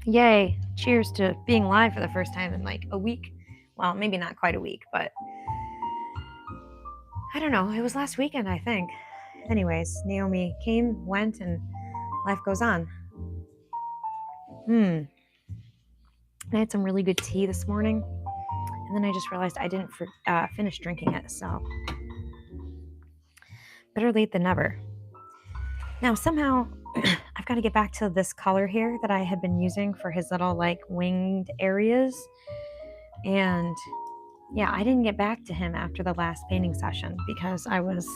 Yay. Cheers to being live for the first time in like a week. Well, maybe not quite a week, but I don't know. It was last weekend, I think. Anyways, Naomi came, went, and life goes on. I had some really good tea this morning, and then I just realized I didn't finish drinking it, so better late than never. Now, somehow, I've got to get back to this color here that I had been using for his little, like, winged areas. And yeah, I didn't get back to him after the last painting session because I was,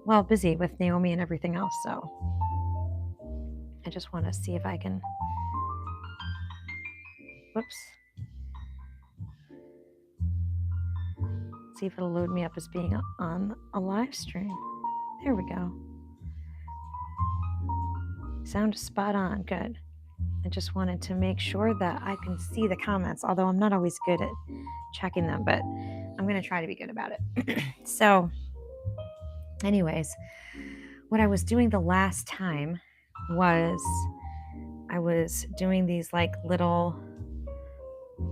well, busy with Naomi and everything else. So I just want to see if I can, whoops, see if it'll load me up as being on a live stream. There we go. Sound spot on. Good. I just wanted to make sure that I can see the comments, although I'm not always good at checking them, but I'm going to try to be good about it. So anyways, what I was doing the last time was I was doing these like little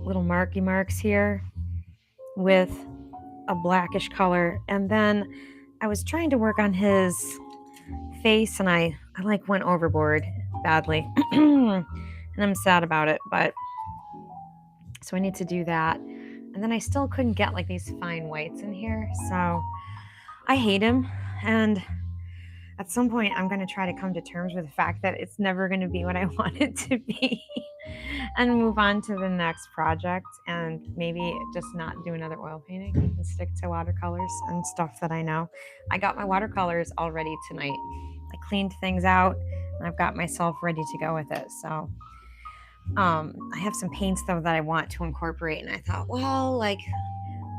marky marks here with a blackish color, and then I was trying to work on his face, and I like went overboard badly and I'm sad about it, but so I need to do that. And then I still couldn't get like these fine whites in here, so I hate him, and at some point I'm going to try to come to terms with the fact that it's never going to be what I want it to be and move on to the next project, and maybe just not do another oil painting and stick to watercolors and stuff that I know. I got my watercolors all ready tonight. I cleaned things out and I've got myself ready to go with it. So I have some paints though that I want to incorporate, and I thought, well, like,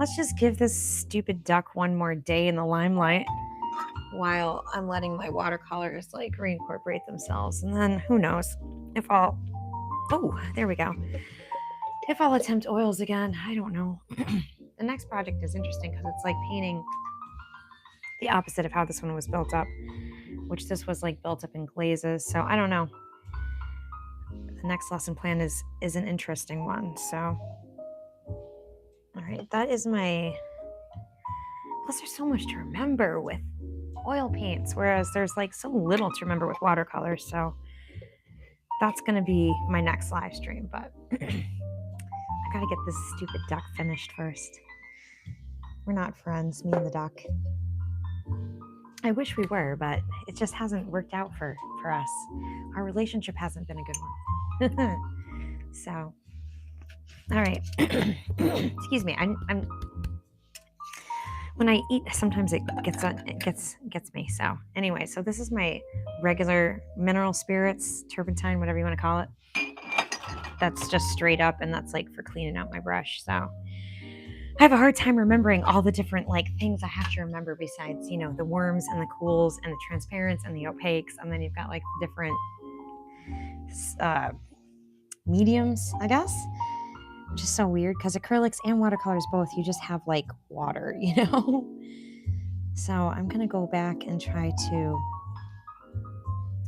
let's just give this stupid duck one more day in the limelight while I'm letting my watercolors like reincorporate themselves. And then who knows if I'll, oh, there we go. If I'll attempt oils again, I don't know. The next project is interesting because it's like painting the opposite of how this one was built up, which this was like built up in glazes. So I don't know. The next lesson plan is an interesting one. So, all right, that is my, plus there's so much to remember with oil paints, whereas there's like so little to remember with watercolors. So that's going to be my next live stream, but I got to get this stupid duck finished first. We're not friends, me and the duck. I wish we were, but it just hasn't worked out for us. Our relationship hasn't been a good one. So, all right. Excuse me. I'm when I eat, sometimes it gets me. So anyway, so this is my regular mineral spirits, turpentine, whatever you want to call it. That's just straight up, and that's like for cleaning out my brush. So I have a hard time remembering all the different like things I have to remember besides, you know, the worms and the cools and the transparents and the opaques, and then you've got like different mediums, I guess. Which is so weird because acrylics and watercolors both, you just have like water, you know? So I'm going to go back and try to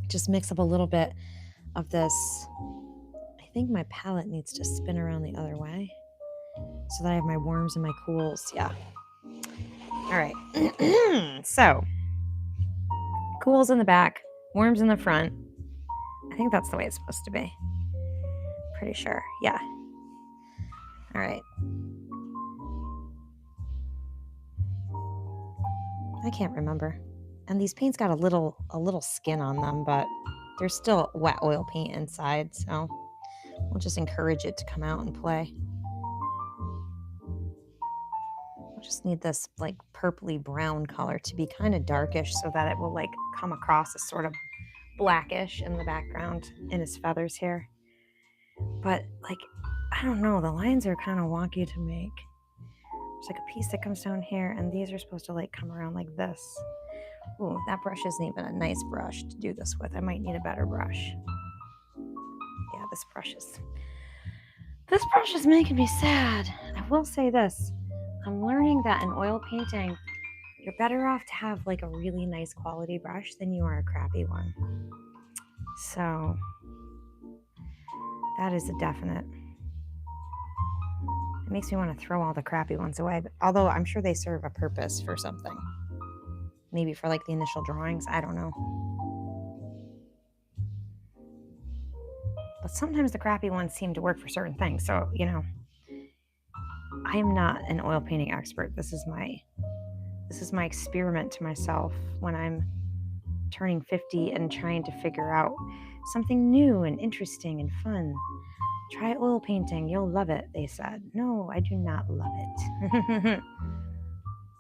just mix up a little bit of this. I think my palette needs to spin around the other way so that I have my worms and my cools. Yeah. All right. So cools in the back, worms in the front. I think that's the way it's supposed to be. Pretty sure. Yeah. All right. I can't remember. And these paints got a little skin on them, but there's still wet oil paint inside, so we'll just encourage it to come out and play. I just need this like purpley brown color to be kind of darkish so that it will like come across as sort of blackish in the background in his feathers here. But like, I don't know, the lines are kind of wonky to make. There's like a piece that comes down here, and these are supposed to like come around like this. Ooh, that brush isn't even a nice brush to do this with. I might need a better brush. Yeah, this brush is making me sad. I will say this. I'm learning that in oil painting, you're better off to have like a really nice quality brush than you are a crappy one. So That is a definite. It makes me want to throw all the crappy ones away, but although I'm sure they serve a purpose for something. Maybe for like the initial drawings, I don't know. But sometimes the crappy ones seem to work for certain things. So, you know, I am not an oil painting expert. This is my experiment to myself when I'm turning 50 and trying to figure out something new and interesting and fun. Try oil painting, you'll love it, they said. No, I do not love it.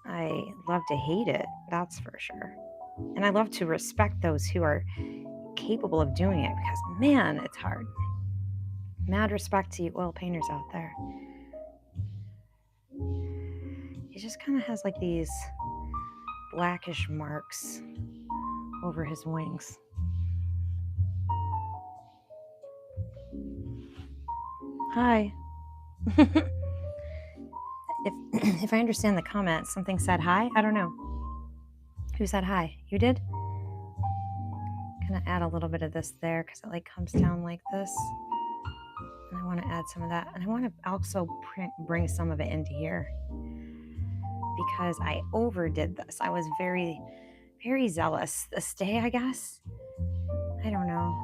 I love to hate it, that's for sure. And I love to respect those who are capable of doing it because, man, it's hard. Mad respect to you oil painters out there. He just kind of has like these blackish marks over his wings. Hi. If I understand the comments, something said hi. I don't know. Who said hi? You did? Gonna add a little bit of this there because it like comes down like this. And I want to add some of that. And I want to also bring some of it into here because I overdid this. I was very, very zealous this day, I guess. I don't know.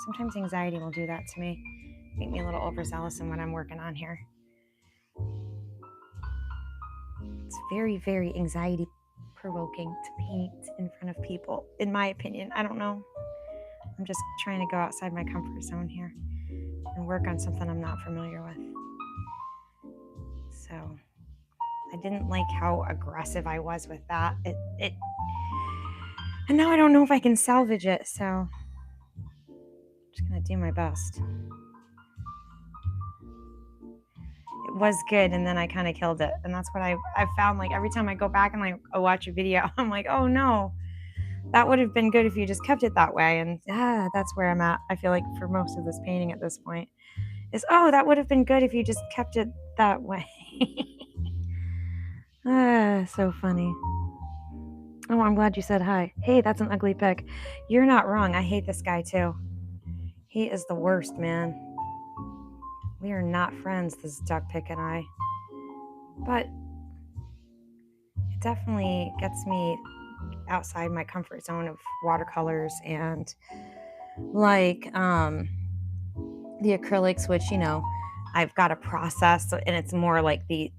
Sometimes anxiety will do that to me. Make me a little overzealous in what I'm working on here. It's very, very anxiety provoking to paint in front of people, in my opinion. I don't know. I'm just trying to go outside my comfort zone here and work on something I'm not familiar with. So I didn't like how aggressive I was with that. And now I don't know if I can salvage it, so I'm just gonna do my best. It was good, and then I kind of killed it, and that's what I found. Like every time I go back and like watch a video, I'm like, oh no, that would have been good if you just kept it that way. And that's where I'm at. I feel like for most of this painting at this point is, oh, that would have been good if you just kept it that way. So funny. Oh, I'm glad you said hi. Hey, that's an ugly pic. You're not wrong. I hate this guy too. He is the worst, man. We are not friends, this duck pic and I. But it definitely gets me outside my comfort zone of watercolors and like the acrylics, which, you know, I've got a process, and it's more like the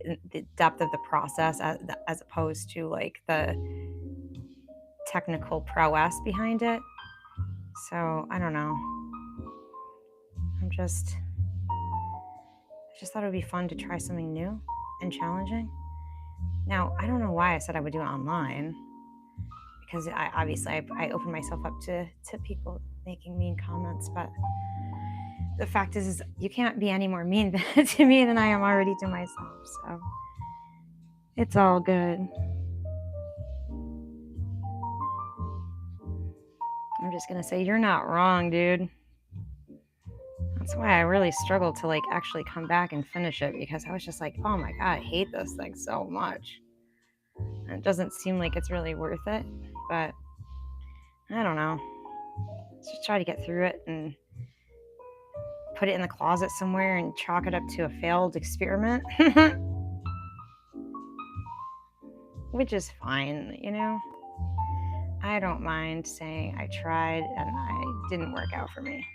depth of the process as opposed to like the technical prowess behind it. So I don't know. I just thought it would be fun to try something new and challenging. Now, I don't know why I said I would do it online, because I obviously open myself up to people making mean comments, but the fact is you can't be any more mean to me than I am already to myself, so it's all good. I'm just gonna say, you're not wrong, dude. That's why I really struggled to like actually come back and finish it, because I was just like, oh my god, I hate this thing so much. And it doesn't seem like it's really worth it, but I don't know. Let's just try to get through it and put it in the closet somewhere and chalk it up to a failed experiment. Which is fine, you know? I don't mind saying I tried and it didn't work out for me.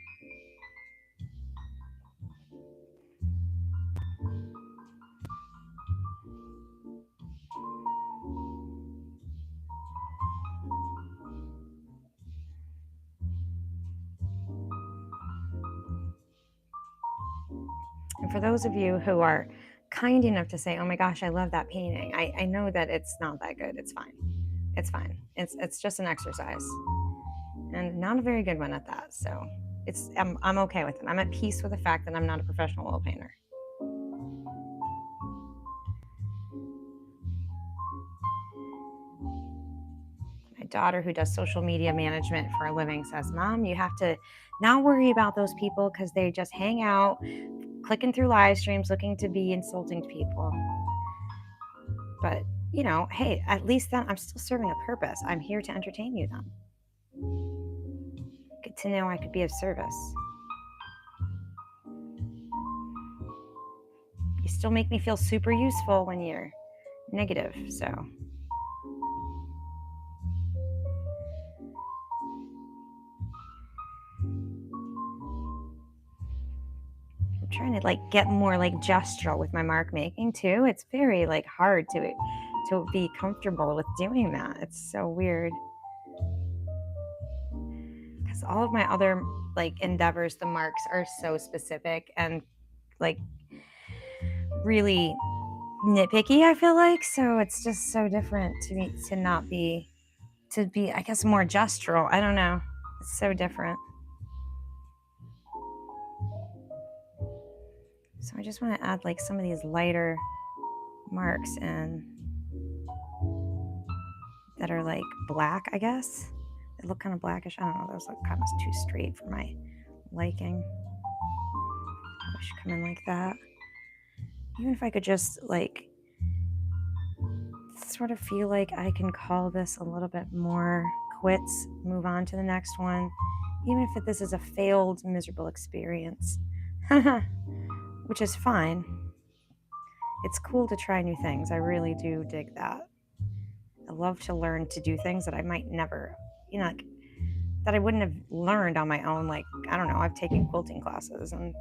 And for those of you who are kind enough to say, oh my gosh, I love that painting, I know that it's not that good. It's fine. It's fine. It's just an exercise, and not a very good one at that. So I'm okay with it. I'm at peace with the fact that I'm not a professional oil painter. My daughter, who does social media management for a living, says, Mom, you have to not worry about those people because they just hang out, clicking through live streams, looking to be insulting to people. But, you know, hey, at least then I'm still serving a purpose. I'm here to entertain you then. Good to know I could be of service. still make me feel super useful when you're negative. So I'm trying to like get more like gestural with my mark making too. It's very like hard to be comfortable with doing that. It's so weird. Because all of my other like endeavors, the marks are so specific and like really nitpicky, I feel like. So it's just so different to me to be, I guess, more gestural. I don't know. It's so different. So I just want to add like some of these lighter marks in that are like black, I guess. They look kind of blackish. I don't know. Those look kind of too straight for my liking. I should come in like that. Even if I could just like sort of feel like I can call this a little bit more quits, move on to the next one, even if this is a failed, miserable experience, which is fine. It's cool to try new things. I really do dig that. I love to learn to do things that I might never, like, that I wouldn't have learned on my own. Like, I don't know, I've taken quilting classes and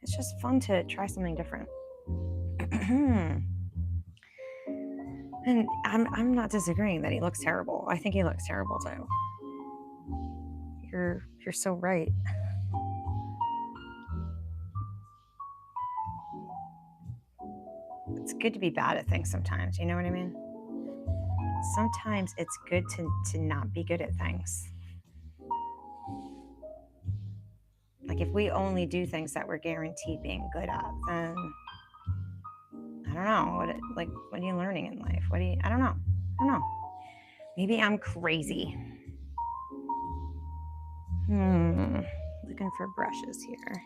it's just fun to try something different. And I'm not disagreeing that he looks terrible. I think he looks terrible too. You're so right. It's good to be bad at things sometimes, you know what I mean? Sometimes it's good to not be good at things. Like if we only do things that we're guaranteed being good at, then I don't know. What are you learning in life? I don't know. Maybe I'm crazy. Looking for brushes here.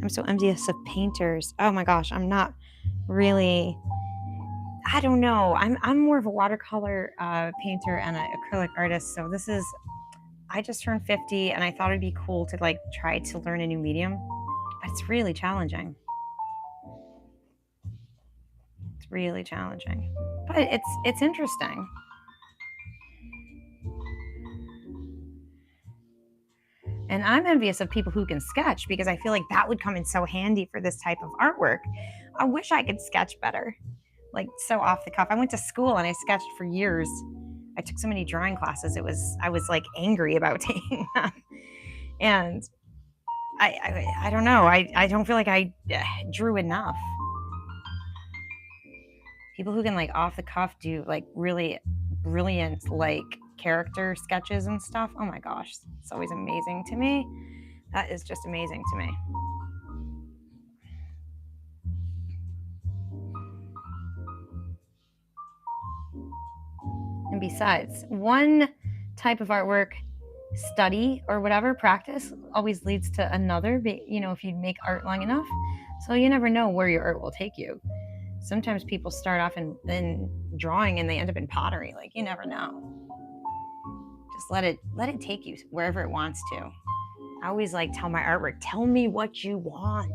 I'm so envious of painters. Oh my gosh, I'm not really, I don't know. I'm more of a watercolor painter and an acrylic artist. So I just turned 50 and I thought it'd be cool to like try to learn a new medium. But it's really challenging. It's really challenging. But it's interesting. And I'm envious of people who can sketch because I feel like that would come in so handy for this type of artwork. I wish I could sketch better, like so off the cuff. I went to school and I sketched for years. I took so many drawing classes. I was like angry about taking them. And I don't know. I don't feel like I drew enough. People who can like off the cuff do like really brilliant like character sketches and stuff. Oh my gosh, it's always amazing to me. That is just amazing to me. And besides, one type of artwork study or whatever practice always leads to another, if you make art long enough. So you never know where your art will take you. Sometimes people start off in drawing and they end up in pottery. Like you never know. Just let it take you wherever it wants to. I always like tell my artwork, tell me what you want.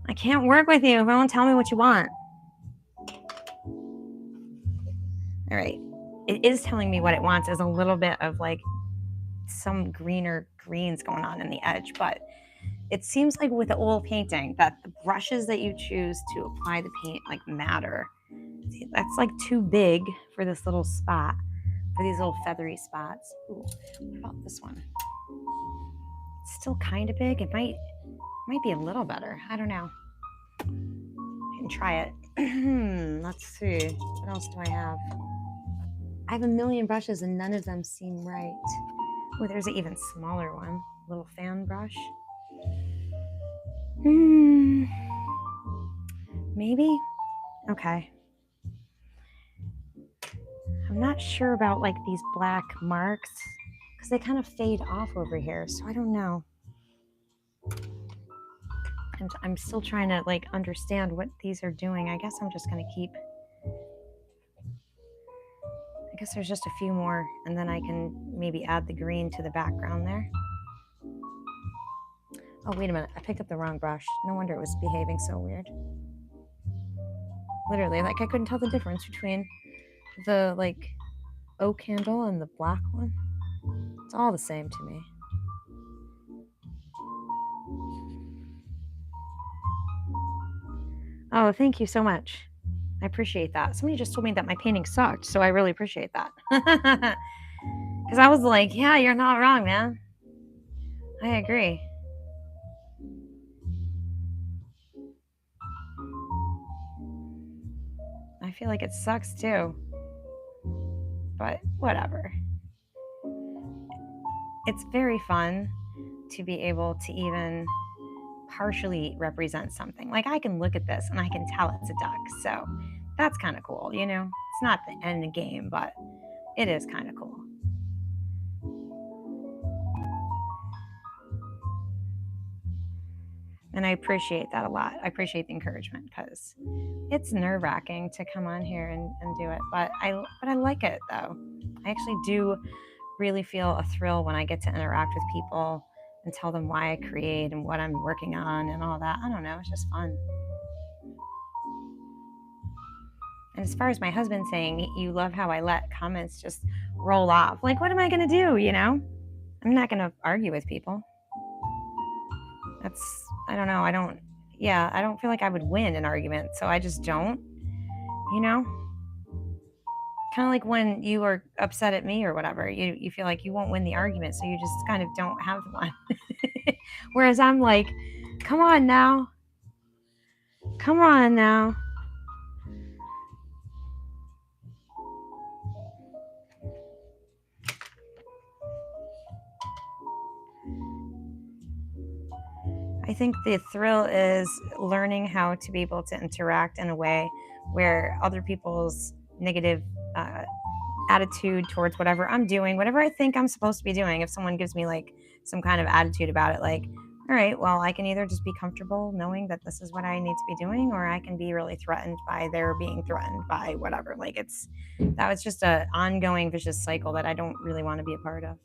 I can't work with you if you don't tell me what you want. All right. It is telling me what it wants is a little bit of like some greener greens going on in the edge, but it seems like with the oil painting that the brushes that you choose to apply the paint like matter. See, that's like too big for this little spot, for these little feathery spots. Ooh, what about this one? It's still kind of big. It might be a little better. I don't know. I can try it. Let's see. What else do I have? I have a million brushes and none of them seem right. Oh, there's an even smaller one. Little fan brush. Maybe? Okay. I'm not sure about like these black marks because they kind of fade off over here. So I don't know. And I'm still trying to like understand what these are doing. I guess I'm just going to keep. I guess there's just a few more and then I can maybe add the green to the background there. Oh, wait a minute. I picked up the wrong brush. No wonder it was behaving so weird. Literally, like I couldn't tell the difference between the like oak handle and the black one. It's all the same to me. Oh, thank you so much. I appreciate that. Somebody just told me that my painting sucked, so I really appreciate that. Because I was like, yeah, you're not wrong, man. I agree. I feel like it sucks too. But whatever. It's very fun to be able to even partially represent something. Like I can look at this and I can tell it's a duck. So that's kind of cool, you know? It's not the end of the game, but it is kind of cool. And I appreciate that a lot. I appreciate the encouragement because it's nerve-wracking to come on here and do it. But I like it though. I actually do really feel a thrill when I get to interact with people and tell them why I create and what I'm working on and all that. I don't know, it's just fun. And as far as my husband saying, you love how I let comments just roll off. Like, what am I going to do, you know? I'm not going to argue with people. I don't know. I don't feel like I would win an argument. So I just don't, you know? Kind of like when you are upset at me or whatever, you feel like you won't win the argument. So you just kind of don't have one. Whereas I'm like, come on now. Come on now. I think the thrill is learning how to be able to interact in a way where other people's negative attitude towards whatever I'm doing, whatever I think I'm supposed to be doing, if someone gives me like some kind of attitude about it, like, all right, well, I can either just be comfortable knowing that this is what I need to be doing, or I can be really threatened by their being threatened by whatever. Like that was just an ongoing vicious cycle that I don't really want to be a part of.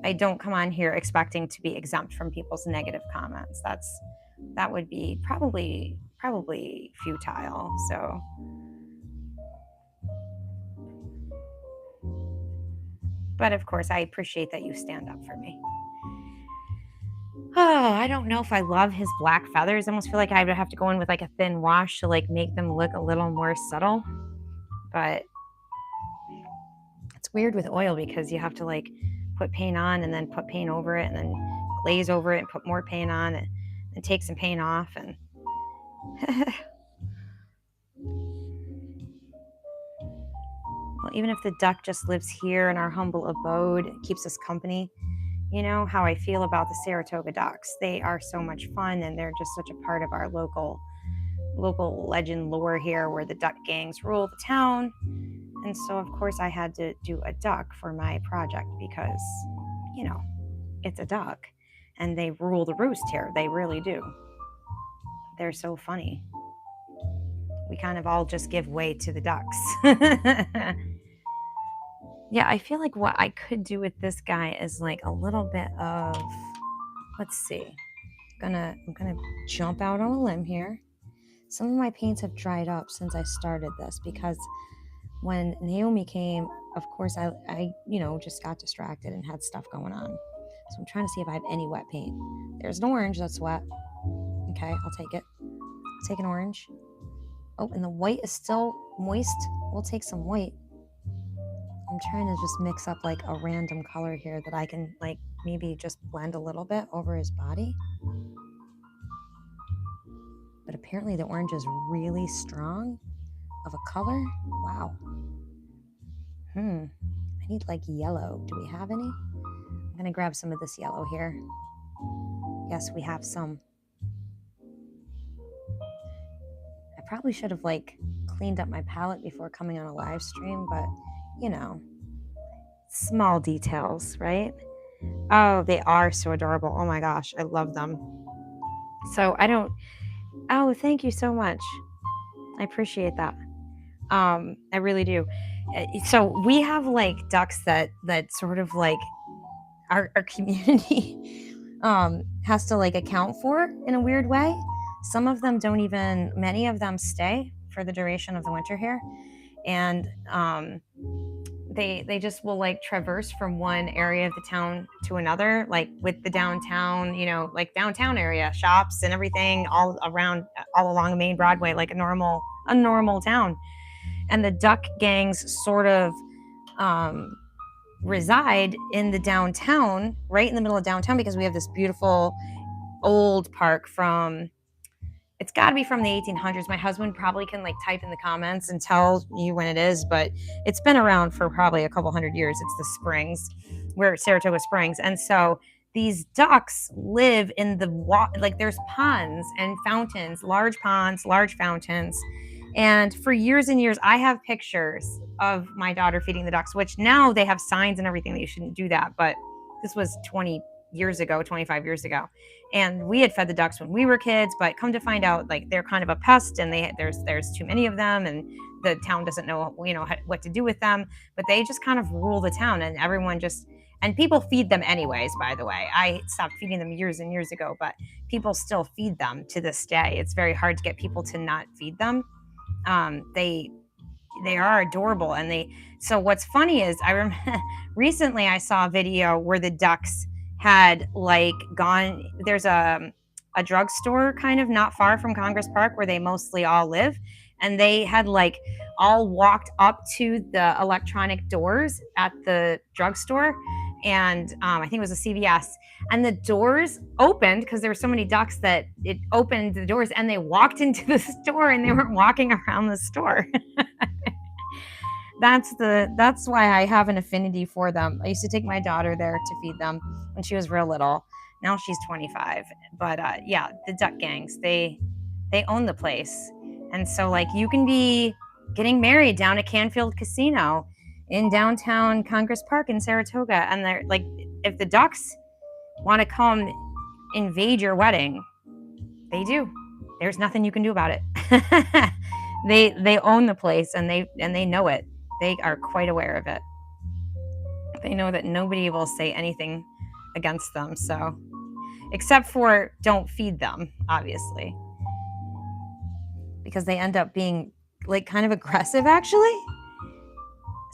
I don't come on here expecting to be exempt from people's negative comments. That would be probably futile. So but of course I appreciate that you stand up for me. Oh, I don't know if I love his black feathers. I almost feel like I would have to go in with like a thin wash to like make them look a little more subtle. But it's weird with oil because you have to like put paint on and then put paint over it and then glaze over it and put more paint on and take some paint off and well, even if the duck just lives here in our humble abode, it keeps us company. You know how I feel about the Saratoga ducks. They are so much fun and they're just such a part of our local legend lore here where the duck gangs rule the town. And so of course I had to do a duck for my project because, you know, it's a duck and they rule the roost here. They really do. They're so funny. We kind of all just give way to the ducks. Yeah, I feel like what I could do with this guy is like a little bit of, let's see. I'm gonna jump out on a limb here. Some of my paints have dried up since I started this because when Naomi came, of course I just got distracted and had stuff going on. So I'm trying to see if I have any wet paint. There's an orange that's wet. Okay, I'll take it. I'll take an orange. Oh, and the white is still moist. We'll take some white. I'm trying to just mix up like a random color here that I can like maybe just blend a little bit over his body. But apparently the orange is really strong of a color. Wow. I need like yellow. Do we have any? I'm gonna grab some of this yellow here. Yes, we have some. I probably should have like cleaned up my palette before coming on a live stream, but you know, small details, right? Oh, they are so adorable. Oh my gosh, I love them. So oh, thank you so much. I appreciate that. I really do. So we have like ducks that sort of like our community has to like account for in a weird way. Some of them don't even, many of them stay for the duration of the winter here. And they just will like traverse from one area of the town to another, like with the downtown, you know, like downtown area, shops and everything all around, all along main Broadway, like a normal town. And the duck gangs sort of reside in the downtown, right in the middle of downtown, because we have this beautiful old park from, it's got to be from the 1800s. My husband probably can like type in the comments and tell you when it is, but it's been around for probably a couple hundred years. It's the Springs, where Saratoga Springs. And so these ducks live in the like there's ponds and fountains, large ponds, large fountains. And for years and years, I have pictures of my daughter feeding the ducks, which now they have signs and everything that you shouldn't do that. But this was 20 years ago, 25 years ago. And we had fed the ducks when we were kids, but come to find out, like they're kind of a pest, and there's too many of them, and the town doesn't know, you know, what to do with them. But they just kind of rule the town, and everyone just, and people feed them anyways. By the way, I stopped feeding them years and years ago, but people still feed them to this day. It's very hard to get people to not feed them. They are adorable, and they. So what's funny is I remember recently I saw a video where the ducks had like gone, there's a drugstore kind of not far from Congress Park where they mostly all live, and they had like all walked up to the electronic doors at the drugstore, and I think it was a CVS, and the doors opened because there were so many ducks that it opened the doors, and they walked into the store, and they weren't walking around the store. That's why I have an affinity for them. I used to take my daughter there to feed them when she was real little. Now she's 25. But yeah, the duck gangs, they own the place. And so like you can be getting married down at Canfield Casino in downtown Congress Park in Saratoga, and they're like, if the ducks want to come invade your wedding, they do. There's nothing you can do about it. They own the place, and they know it. They are quite aware of it. They know that nobody will say anything against them. So, except for don't feed them, obviously, because they end up being like kind of aggressive, actually.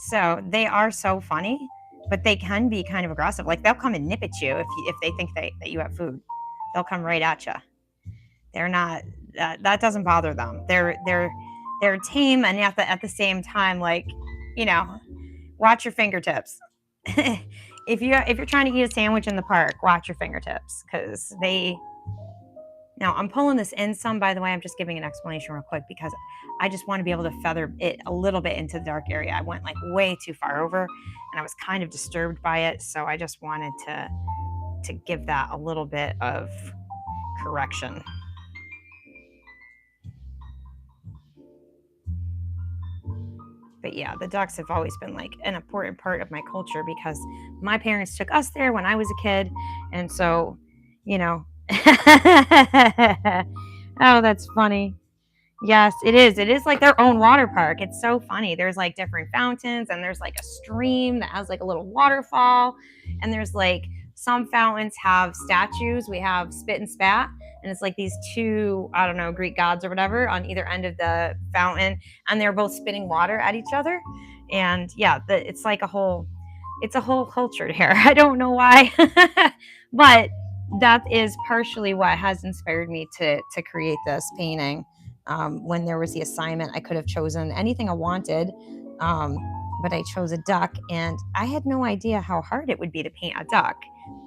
So they are so funny, but they can be kind of aggressive. Like they'll come and nip at you if they think that you have food. They'll come right at you. They're not. That doesn't bother them. They're tame, and at the same time, like, you know, watch your fingertips. if you're trying to eat a sandwich in the park, watch your fingertips, because they. Now I'm pulling this in some, by the way. I'm just giving an explanation real quick because I just want to be able to feather it a little bit into the dark area. I went like way too far over, and I was kind of disturbed by it, so I just wanted to give that a little bit of correction. But yeah, the ducks have always been like an important part of my culture because my parents took us there when I was a kid. And so, you know, oh, that's funny. Yes, it is. It is like their own water park. It's so funny. There's like different fountains, and there's like a stream that has like a little waterfall. And there's like some fountains have statues. We have Spit and Spat, and it's like these two, I don't know, Greek gods or whatever on either end of the fountain, and they're both spitting water at each other. And yeah, it's like a whole culture here. I don't know why, but that is partially what has inspired me to create this painting. When there was the assignment, I could have chosen anything I wanted, but I chose a duck, and I had no idea how hard it would be to paint a duck.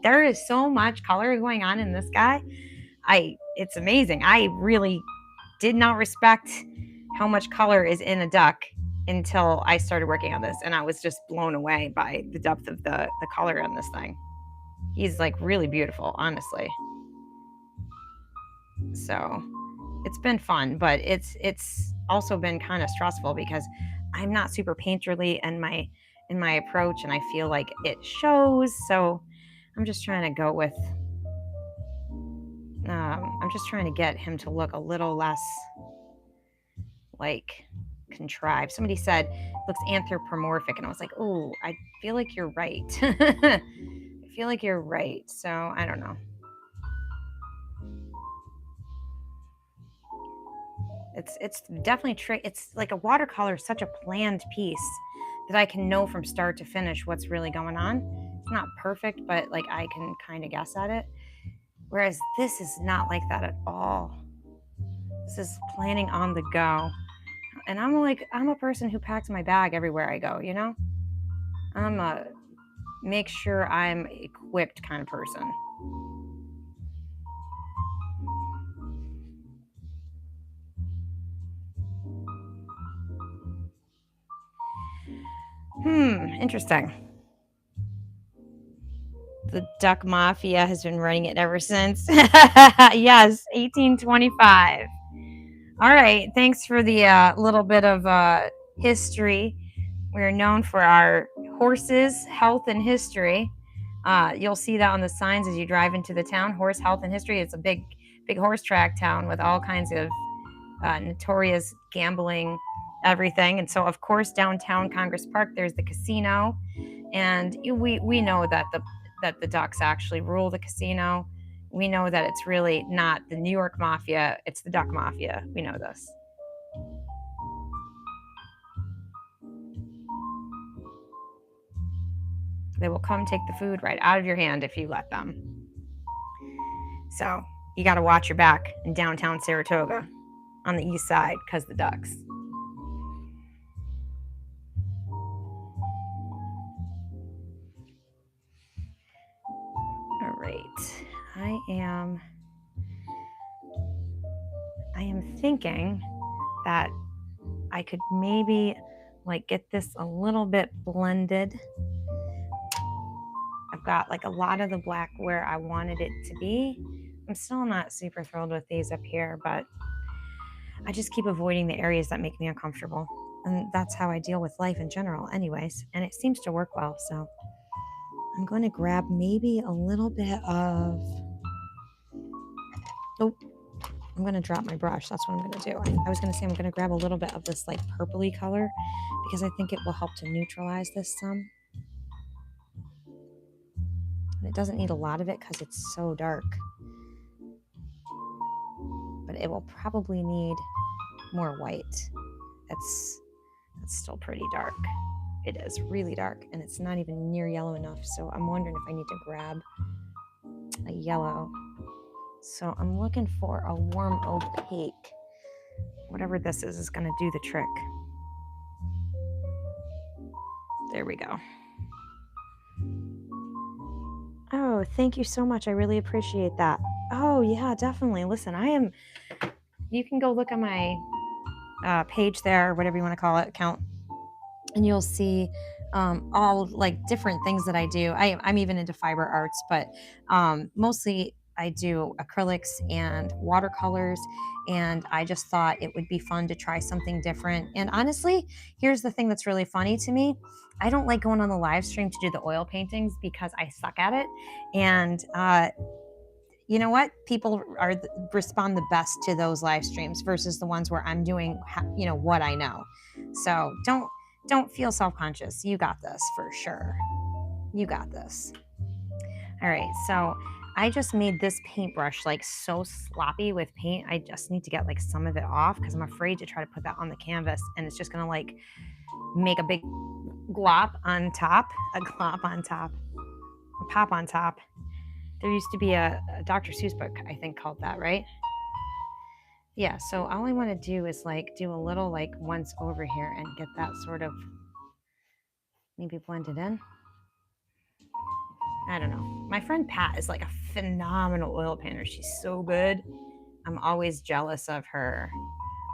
There is so much color going on in this guy. It's amazing. I really did not respect how much color is in a duck until I started working on this, and I was just blown away by the depth of the color in this thing. He's like really beautiful, honestly. So it's been fun, but it's also been kind of stressful because I'm not super painterly in my approach, and I feel like it shows. So I'm just trying to go with I'm just trying to get him to look a little less like contrived. Somebody said looks anthropomorphic, and I was like, oh, I feel like you're right. I feel like you're right. So I don't know. It's definitely it's like a watercolor is such a planned piece that I can know from start to finish what's really going on. It's not perfect, but like I can kind of guess at it. Whereas this is not like that at all. This is planning on the go. And I'm a person who packs my bag everywhere I go, you know? I'm a make sure I'm equipped kind of person. Interesting. The Duck Mafia has been running it ever since. Yes, 1825. All right, thanks for the little bit of history. We're known for our horses, health, and history. You'll see that on the signs as you drive into the town. Horse, health, and history. It's a big horse track town with all kinds of notorious gambling, everything. And so, of course, downtown Congress Park, there's the casino, and we know that the Ducks actually rule the casino. We know that it's really not the New York Mafia; it's the Duck Mafia. We know this. They will come take the food right out of your hand if you let them. So you got to watch your back in downtown Saratoga on the east side because the Ducks. All right. I am thinking that I could maybe like get this a little bit blended. I've got like a lot of the black where I wanted it to be. I'm still not super thrilled with these up here, but I just keep avoiding the areas that make me uncomfortable. And that's how I deal with life in general anyways. And it seems to work well. So I'm going to grab maybe a little bit of, I'm going to drop my brush. That's what I'm going to do. I was going to say I'm going to grab a little bit of this like purpley color because I think it will help to neutralize this some. And it doesn't need a lot of it because it's so dark. But it will probably need more white. That's still pretty dark. It is really dark and it's not even near yellow enough. So I'm wondering if I need to grab a yellow. So I'm looking for a warm opaque. Whatever this is going to do the trick. There we go. Oh, thank you so much. I really appreciate that. Oh, yeah, definitely. Listen, you can go look on my page there, whatever you want to call it, account, and you'll see all like different things that I do. I'm even into fiber arts, but mostly I do acrylics and watercolors, and I just thought it would be fun to try something different. And honestly, here's the thing that's really funny to me. I don't like going on the live stream to do the oil paintings because I suck at it. And you know what? People respond the best to those live streams versus the ones where I'm doing, what I know. So don't feel self-conscious. You got this for sure. You got this. All right. So I just made this paintbrush like so sloppy with paint. I just need to get like some of it off because I'm afraid to try to put that on the canvas and it's just going to like make a big glop on top, a pop on top. There used to be a Dr. Seuss book, I think, called that, right? Yeah, so all I want to do is like do a little like once over here and get that sort of maybe blended in. I don't know. My friend Pat is like a phenomenal oil painter. She's so good. I'm always jealous of her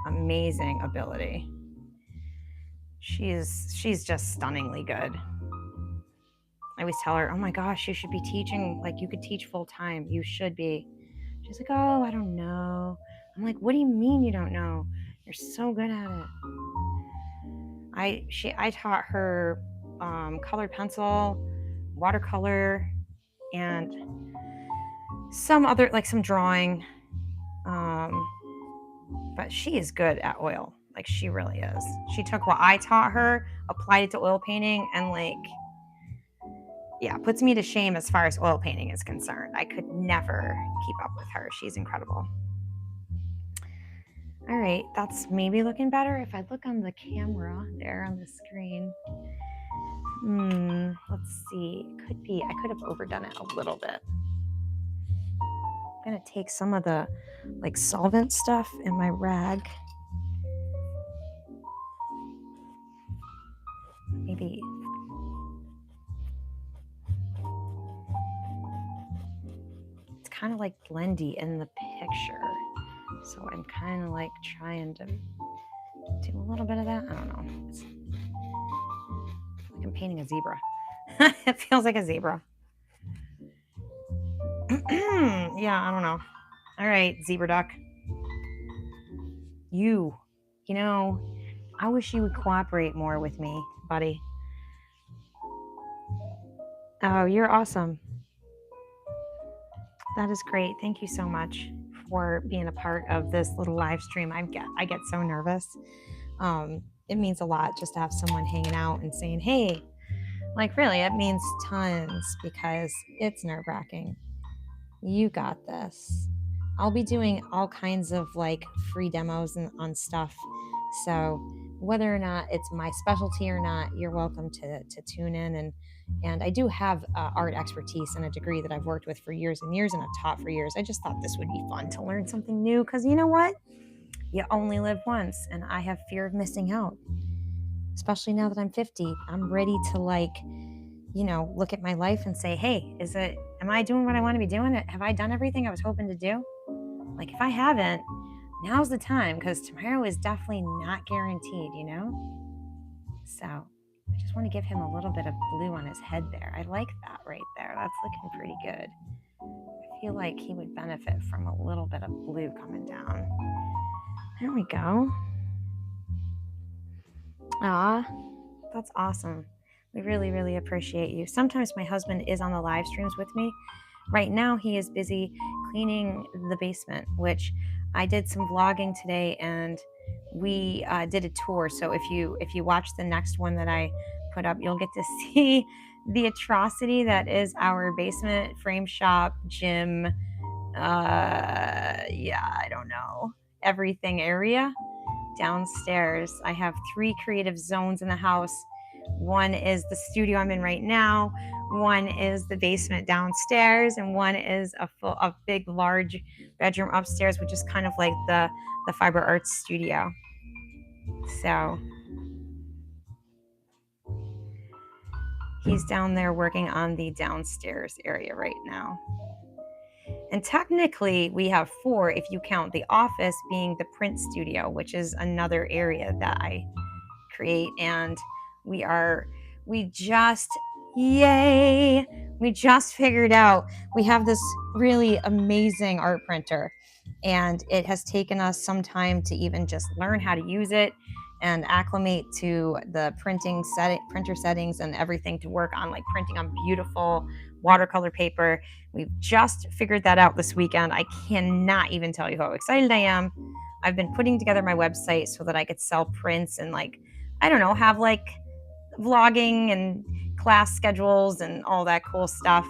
amazing ability. She's just stunningly good. I always tell her, oh my gosh, you should be teaching, like you could teach full time. You should be. She's like, oh, I don't know. I'm like, what do you mean you don't know? You're so good at it. I taught her colored pencil, watercolor, and some other, like some drawing. But she is good at oil. Like she really is. She took what I taught her, applied it to oil painting, and like, yeah, puts me to shame as far as oil painting is concerned. I could never keep up with her. She's incredible. All right, that's maybe looking better. If I look on the camera there on the screen, let's see. It could be, I could have overdone it a little bit. I'm gonna take some of the like solvent stuff in my rag. Maybe it's kind of like blendy in the picture. So I'm kind of like trying to do a little bit of that. I don't know. It's like I'm painting a zebra. It feels like a zebra. Yeah, I don't know. All right, zebra duck. You know, I wish you would cooperate more with me, buddy. Oh, you're awesome. That is great. Thank you so much for being a part of this little live stream. I get so nervous. It means a lot just to have someone hanging out and saying, hey, like really, it means tons because it's nerve-wracking. You got this. I'll be doing all kinds of like free demos on stuff. So whether or not it's my specialty or not, you're welcome to tune in. And I do have art expertise and a degree that I've worked with for years and years and I've taught for years. I just thought this would be fun to learn something new because you know what? You only live once and I have fear of missing out. Especially now that I'm 50, I'm ready to like, look at my life and say, hey, am I doing what I want to be doing? Have I done everything I was hoping to do? Like if I haven't, now's the time because tomorrow is definitely not guaranteed, So I just want to give him a little bit of blue on his head there. I like that right there. That's looking pretty good. I feel like he would benefit from a little bit of blue coming down. There we go. Ah, that's awesome. We really, really appreciate you. Sometimes my husband is on the live streams with me. Right now, he is busy cleaning the basement, which I did some vlogging today, and we did a tour. So if you watch the next one that I put up, you'll get to see the atrocity that is our basement, frame shop, gym, I don't know, everything area. Downstairs, I have 3 creative zones in the house. One is the studio I'm in right now, one is the basement downstairs, and one is a big, large bedroom upstairs, which is kind of like the fiber arts studio. So he's down there working on the downstairs area right now. And technically, we have 4 if you count the office being the print studio, which is another area that I create. And we just figured out we have this really amazing art printer, and it has taken us some time to even just learn how to use it and acclimate to the printer settings and everything to work on, like printing on beautiful watercolor paper. We've just figured that out this weekend. I cannot even tell you how excited I am. I've been putting together my website so that I could sell prints and have like vlogging and class schedules and all that cool stuff.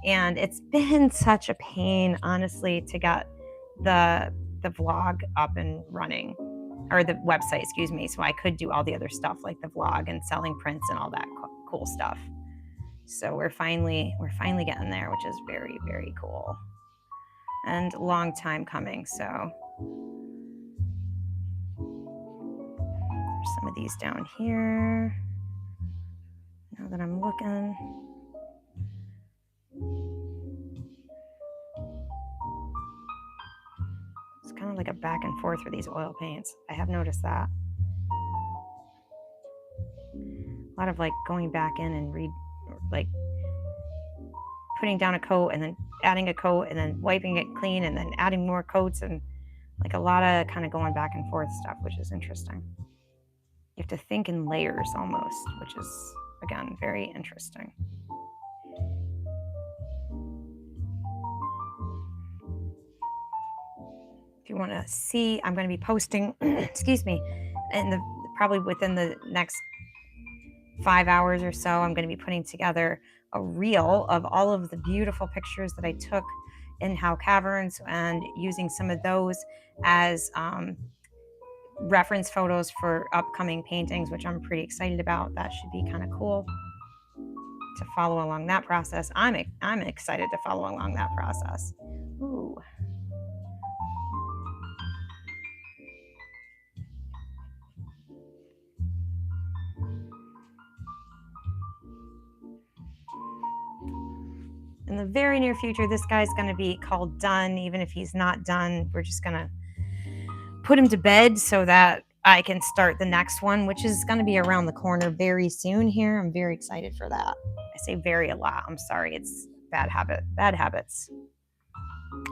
And it's been such a pain, honestly, to get the vlog up and running, or the website, excuse me, so I could do all the other stuff like the vlog and selling prints and all that cool stuff. So we're finally getting there, which is very, very cool and a long time coming. So there's some of these down here. Now that I'm looking. It's kind of like a back and forth for these oil paints. I have noticed that. A lot of like going back in and putting down a coat and then adding a coat and then wiping it clean and then adding more coats, and like a lot of kind of going back and forth stuff, which is interesting. You have to think in layers almost, which is, again, very interesting. If you want to see, I'm going to be posting, excuse me, probably within the next 5 hours or so, I'm going to be putting together a reel of all of the beautiful pictures that I took in How Caverns and using some of those as reference photos for upcoming paintings, which I'm pretty excited about. That should be kind of cool to follow along that process. I'm excited to follow along that process. Ooh. In the very near future, this guy's going to be called done. Even if he's not done, we're just going to put him to bed so that I can start the next one, which is going to be around the corner very soon here. I'm very excited for that. I say very a lot. I'm sorry. It's bad habits.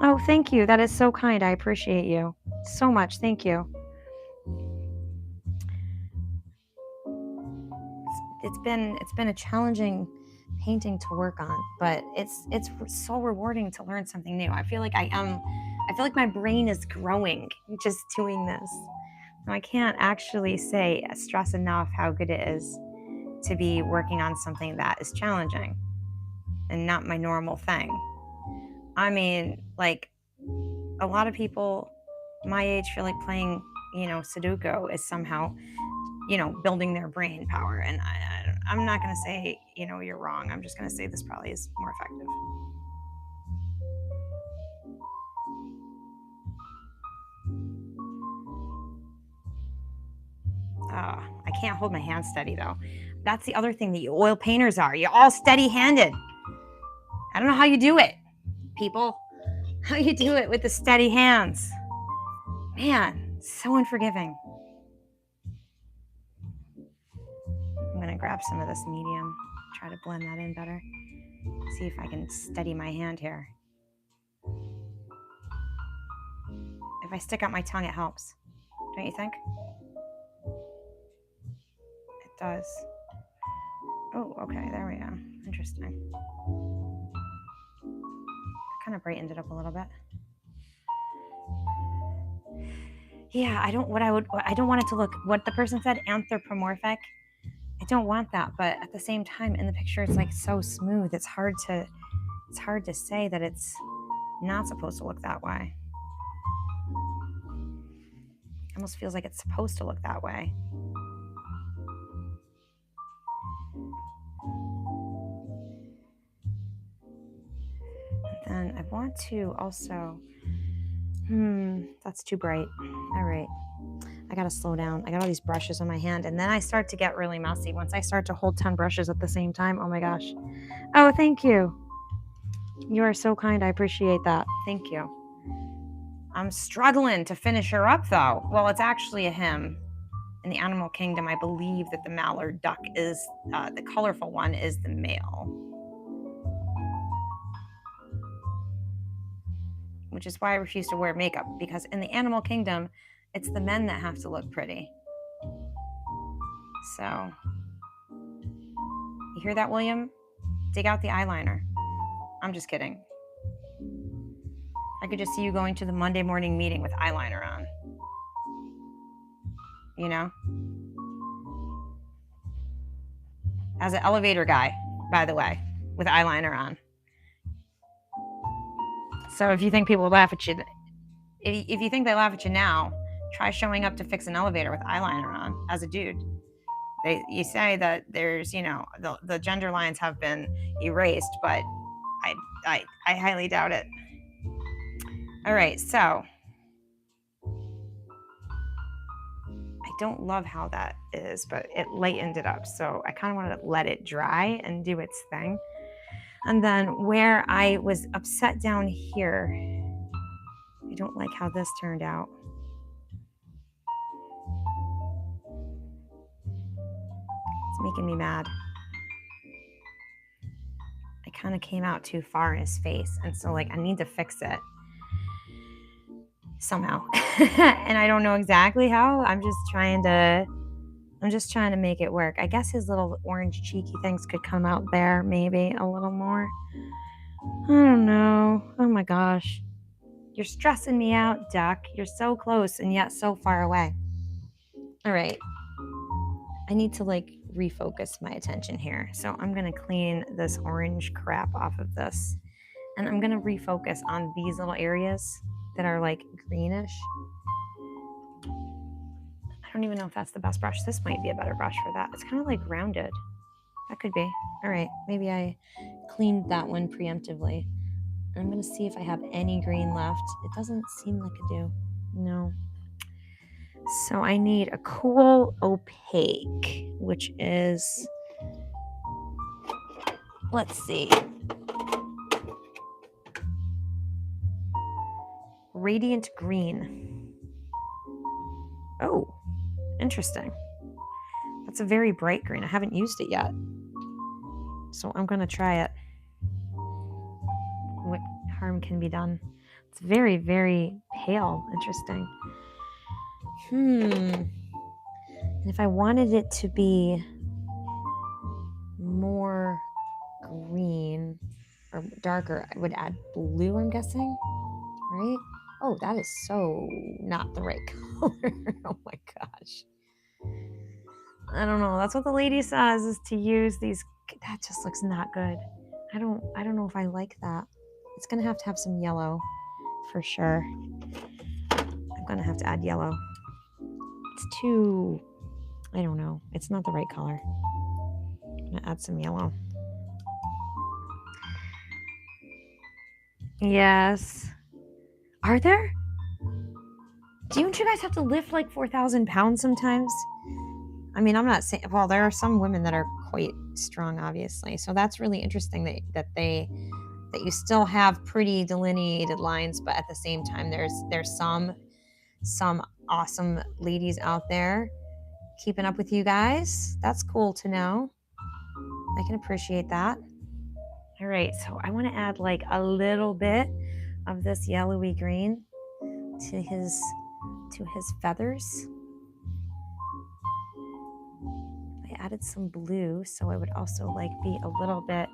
Oh, thank you. That is so kind. I appreciate you so much. Thank you. It's been a challenging painting to work on, but it's so rewarding to learn something new. I feel like my brain is growing just doing this. I can't actually stress enough how good it is to be working on something that is challenging and not my normal thing. I mean, like, a lot of people my age feel like playing, Sudoku is somehow, building their brain power. And I'm not going to say, you're wrong. I'm just going to say this probably is more effective. I can't hold my hand steady, though. That's the other thing that you oil painters are. You're all steady-handed. I don't know how you do it, people. How you do it with the steady hands. Man, so unforgiving. I'm going to grab some of this medium, try to blend that in better. See if I can steady my hand here. If I stick out my tongue, it helps. Don't you think? It does. Oh, okay, there we go. Interesting. Kind of brightened it up a little bit. Yeah, I don't want it to look, what the person said, anthropomorphic. I don't want that, but at the same time, in the picture, it's like so smooth. It's hard to say that it's not supposed to look that way. It almost feels like it's supposed to look that way. And then I want to also, that's too bright. All right. I gotta slow down. I got all these brushes on my hand, and then I start to get really messy. Once I start to hold 10 brushes at the same time, oh my gosh. Oh, thank you. You are so kind. I appreciate that. Thank you. I'm struggling to finish her up, though. Well, it's actually a him. In the animal kingdom, I believe that the mallard duck is, the colorful one is the male. Which is why I refuse to wear makeup, because in the animal kingdom, it's the men that have to look pretty. So, you hear that, William? Dig out the eyeliner. I'm just kidding. I could just see you going to the Monday morning meeting with eyeliner on. You know? As an elevator guy, by the way, with eyeliner on. So if you think people laugh at you, if you think they laugh at you now, try showing up to fix an elevator with eyeliner on as a dude. You say that there's, the gender lines have been erased, but I highly doubt it. All right, so I don't love how that is, but it lightened it up. So I kind of want to let it dry and do its thing. And then where I was upset down here, I don't like how this turned out. It's making me mad. I kind of came out too far in his face, and so I need to fix it somehow. And I don't know exactly how. I'm just trying to make it work. I guess his little orange cheeky things could come out there maybe a little more. I don't know. Oh my gosh. You're stressing me out, Duck. You're so close and yet so far away. All right. I need to refocus my attention here. So I'm going to clean this orange crap off of this. And I'm going to refocus on these little areas that are like greenish. I don't even know if that's the best brush. This might be a better brush for that. It's kind of like rounded. That could be. All right, maybe I cleaned that one preemptively. I'm going to see if I have any green left. It doesn't seem like I do. No. So I need a cool opaque, which is, let's see, radiant green. Oh, interesting. That's a very bright green. I haven't used it yet. So I'm going to try it. What harm can be done? It's very, very pale. Interesting. And if I wanted it to be more green or darker, I would add blue, I'm guessing, right? Oh, that is so not the right color. Oh my gosh. I don't know. That's what the lady says, is to use these. That just looks not good. I don't know if I like that. It's going to have some yellow for sure. I'm going to have to add yellow. It's too, I don't know. It's not the right color. I'm going to add some yellow. Yes. Are there? Don't you guys have to lift like 4,000 pounds sometimes? I mean, I'm not saying, well, there are some women that are quite strong, obviously. So that's really interesting that you still have pretty delineated lines, but at the same time, there's some awesome ladies out there keeping up with you guys. That's cool to know. I can appreciate that. All right, so I want to add like a little bit of this yellowy green to his feathers. I added some blue, so it would also like be a little bit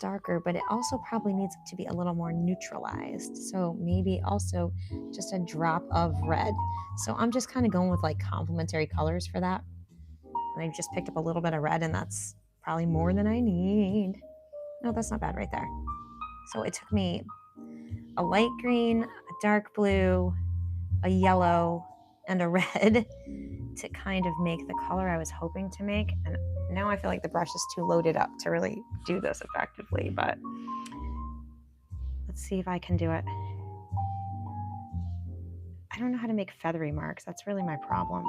darker, but it also probably needs to be a little more neutralized. So maybe also just a drop of red. So I'm just kind of going with like complementary colors for that. And I just picked up a little bit of red, and that's probably more than I need. No, that's not bad right there. So it took me a light green, a dark blue, a yellow, and a red to kind of make the color I was hoping to make. And now I feel like the brush is too loaded up to really do this effectively, but let's see if I can do it. I don't know how to make feathery marks. That's really my problem.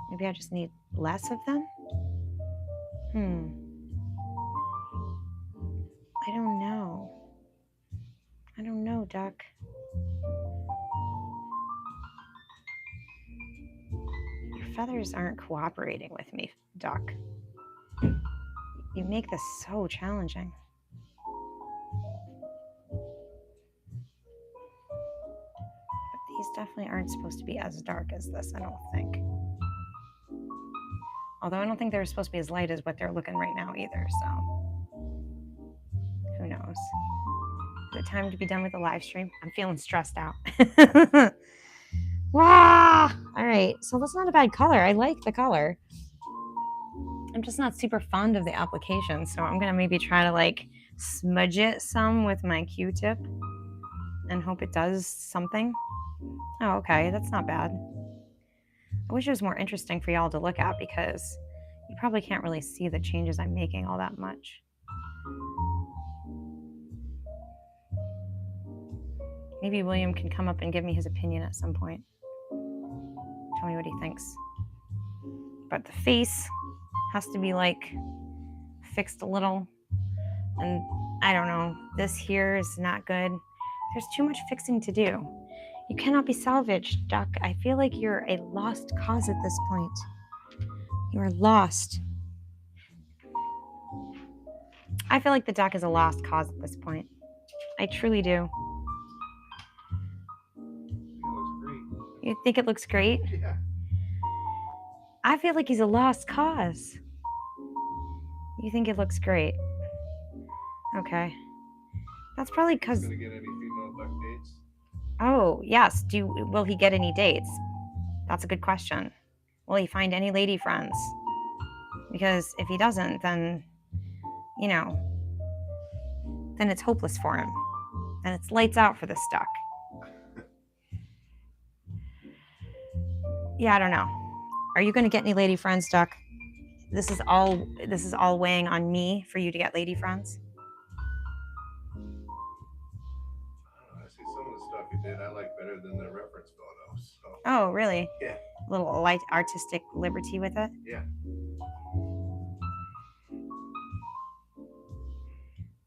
Maybe I just need less of them? I don't know. I don't know, Duck. Your feathers aren't cooperating with me, Duck. You make this so challenging. But these definitely aren't supposed to be as dark as this, I don't think. Although I don't think they're supposed to be as light as what they're looking right now either, so who knows. Is it time to be done with the live stream? I'm feeling stressed out. Wow! All right, so that's not a bad color. I like the color. I'm just not super fond of the application, so I'm gonna maybe try to like smudge it some with my Q-tip and hope it does something. Oh, okay, that's not bad. I wish it was more interesting for y'all to look at, because you probably can't really see the changes I'm making all that much. Maybe William can come up and give me his opinion at some point. Tell me what he thinks. But the face has to be like fixed a little. And I don't know, this here is not good. There's too much fixing to do. You cannot be salvaged, Duck. I feel like you're a lost cause at this point. You are lost. I feel like the duck is a lost cause at this point. I truly do. You think it looks great? Yeah. I feel like he's a lost cause. You think it looks great? Okay. That's probably because... Gonna get any female duck dates? Oh, yes. Will he get any dates? That's a good question. will he find any lady friends? Because if he doesn't, then, you know, then it's hopeless for him. And it's lights out for this duck. Yeah, I don't know. Are you going to get any lady friends, Duck? This is all weighing on me for you to get lady friends. I don't know. I see some of the stuff you did I like better than the reference photos. So. Oh, really? Yeah. A little light artistic liberty with it. Yeah.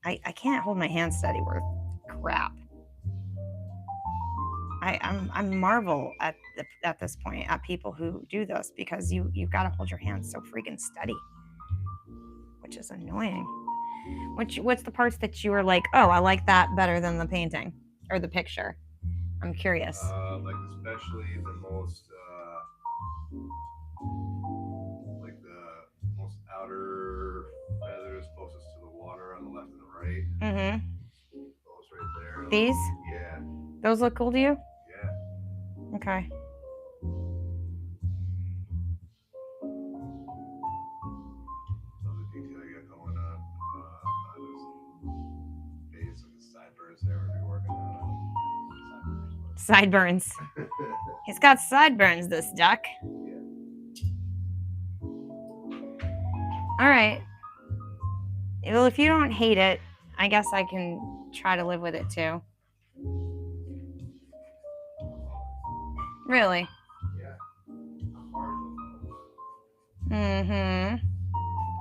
I can't hold my hand steady worth crap. I marvel at this point at people who do this, because you've got to hold your hands so freaking steady, which is annoying. What's the parts that you were like, oh, I like that better than the painting or the picture? I'm curious. Like especially the most like the most outer feathers closest to the water on the left and the right. Mm-hmm. Those right there. These? Yeah. Those look cool to you? Yeah. Okay. Love the detail you got going on. There's some face, like sideburns there we'll be working on. Sideburns. He's got sideburns, this duck. Yeah. All right. Well, if you don't hate it, I guess I can try to live with it too. Really? Yeah. Mm-hmm.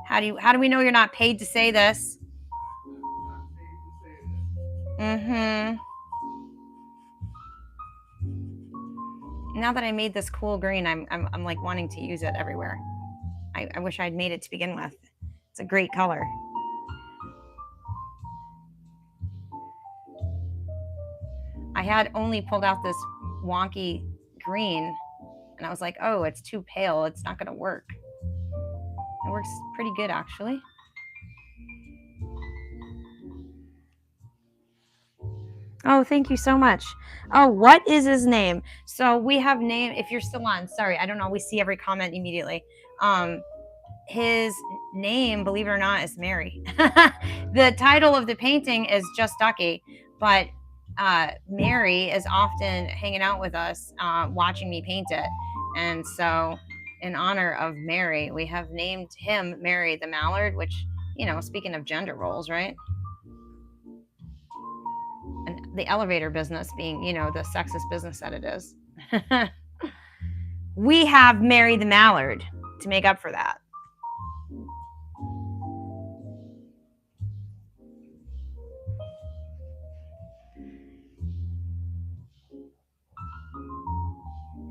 How do we know you're not paid to say this? Mm-hmm. Now that I made this cool green, I'm like wanting to use it everywhere. I wish I'd made it to begin with. It's a great color. I had only pulled out this wonky green, and I was like, oh, it's too pale. It's not going to work. It works pretty good, actually. Oh, thank you so much. Oh, what is his name? So we have name, if you're still on, sorry, I don't always see every comment immediately. His name, believe it or not, is Mary. The title of the painting is Just Ducky, but Mary is often hanging out with us, watching me paint it. And so in honor of Mary, we have named him Mary the Mallard, which, you know, speaking of gender roles, right? And the elevator business being, you know, the sexist business that it is. We have Mary the Mallard to make up for that.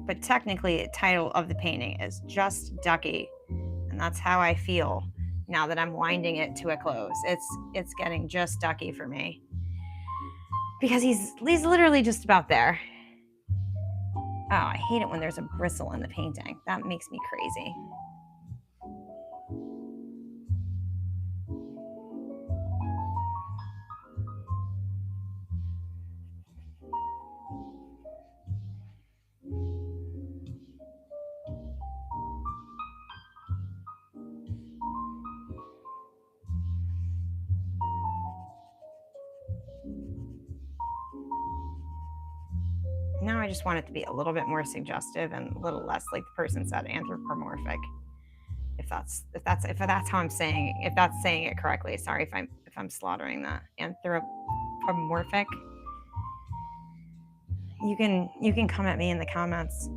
But technically, the title of the painting is Just Ducky, and that's how I feel now that I'm winding it to a close. It's getting just Ducky for me, because he's literally just about there. Oh, I hate it when there's a bristle in the painting. That makes me crazy. Now I just want it to be a little bit more suggestive and a little less, like the person said, anthropomorphic. If that's how I'm saying, if that's saying it correctly. Sorry if I'm slaughtering that. Anthropomorphic. You can come at me in the comments.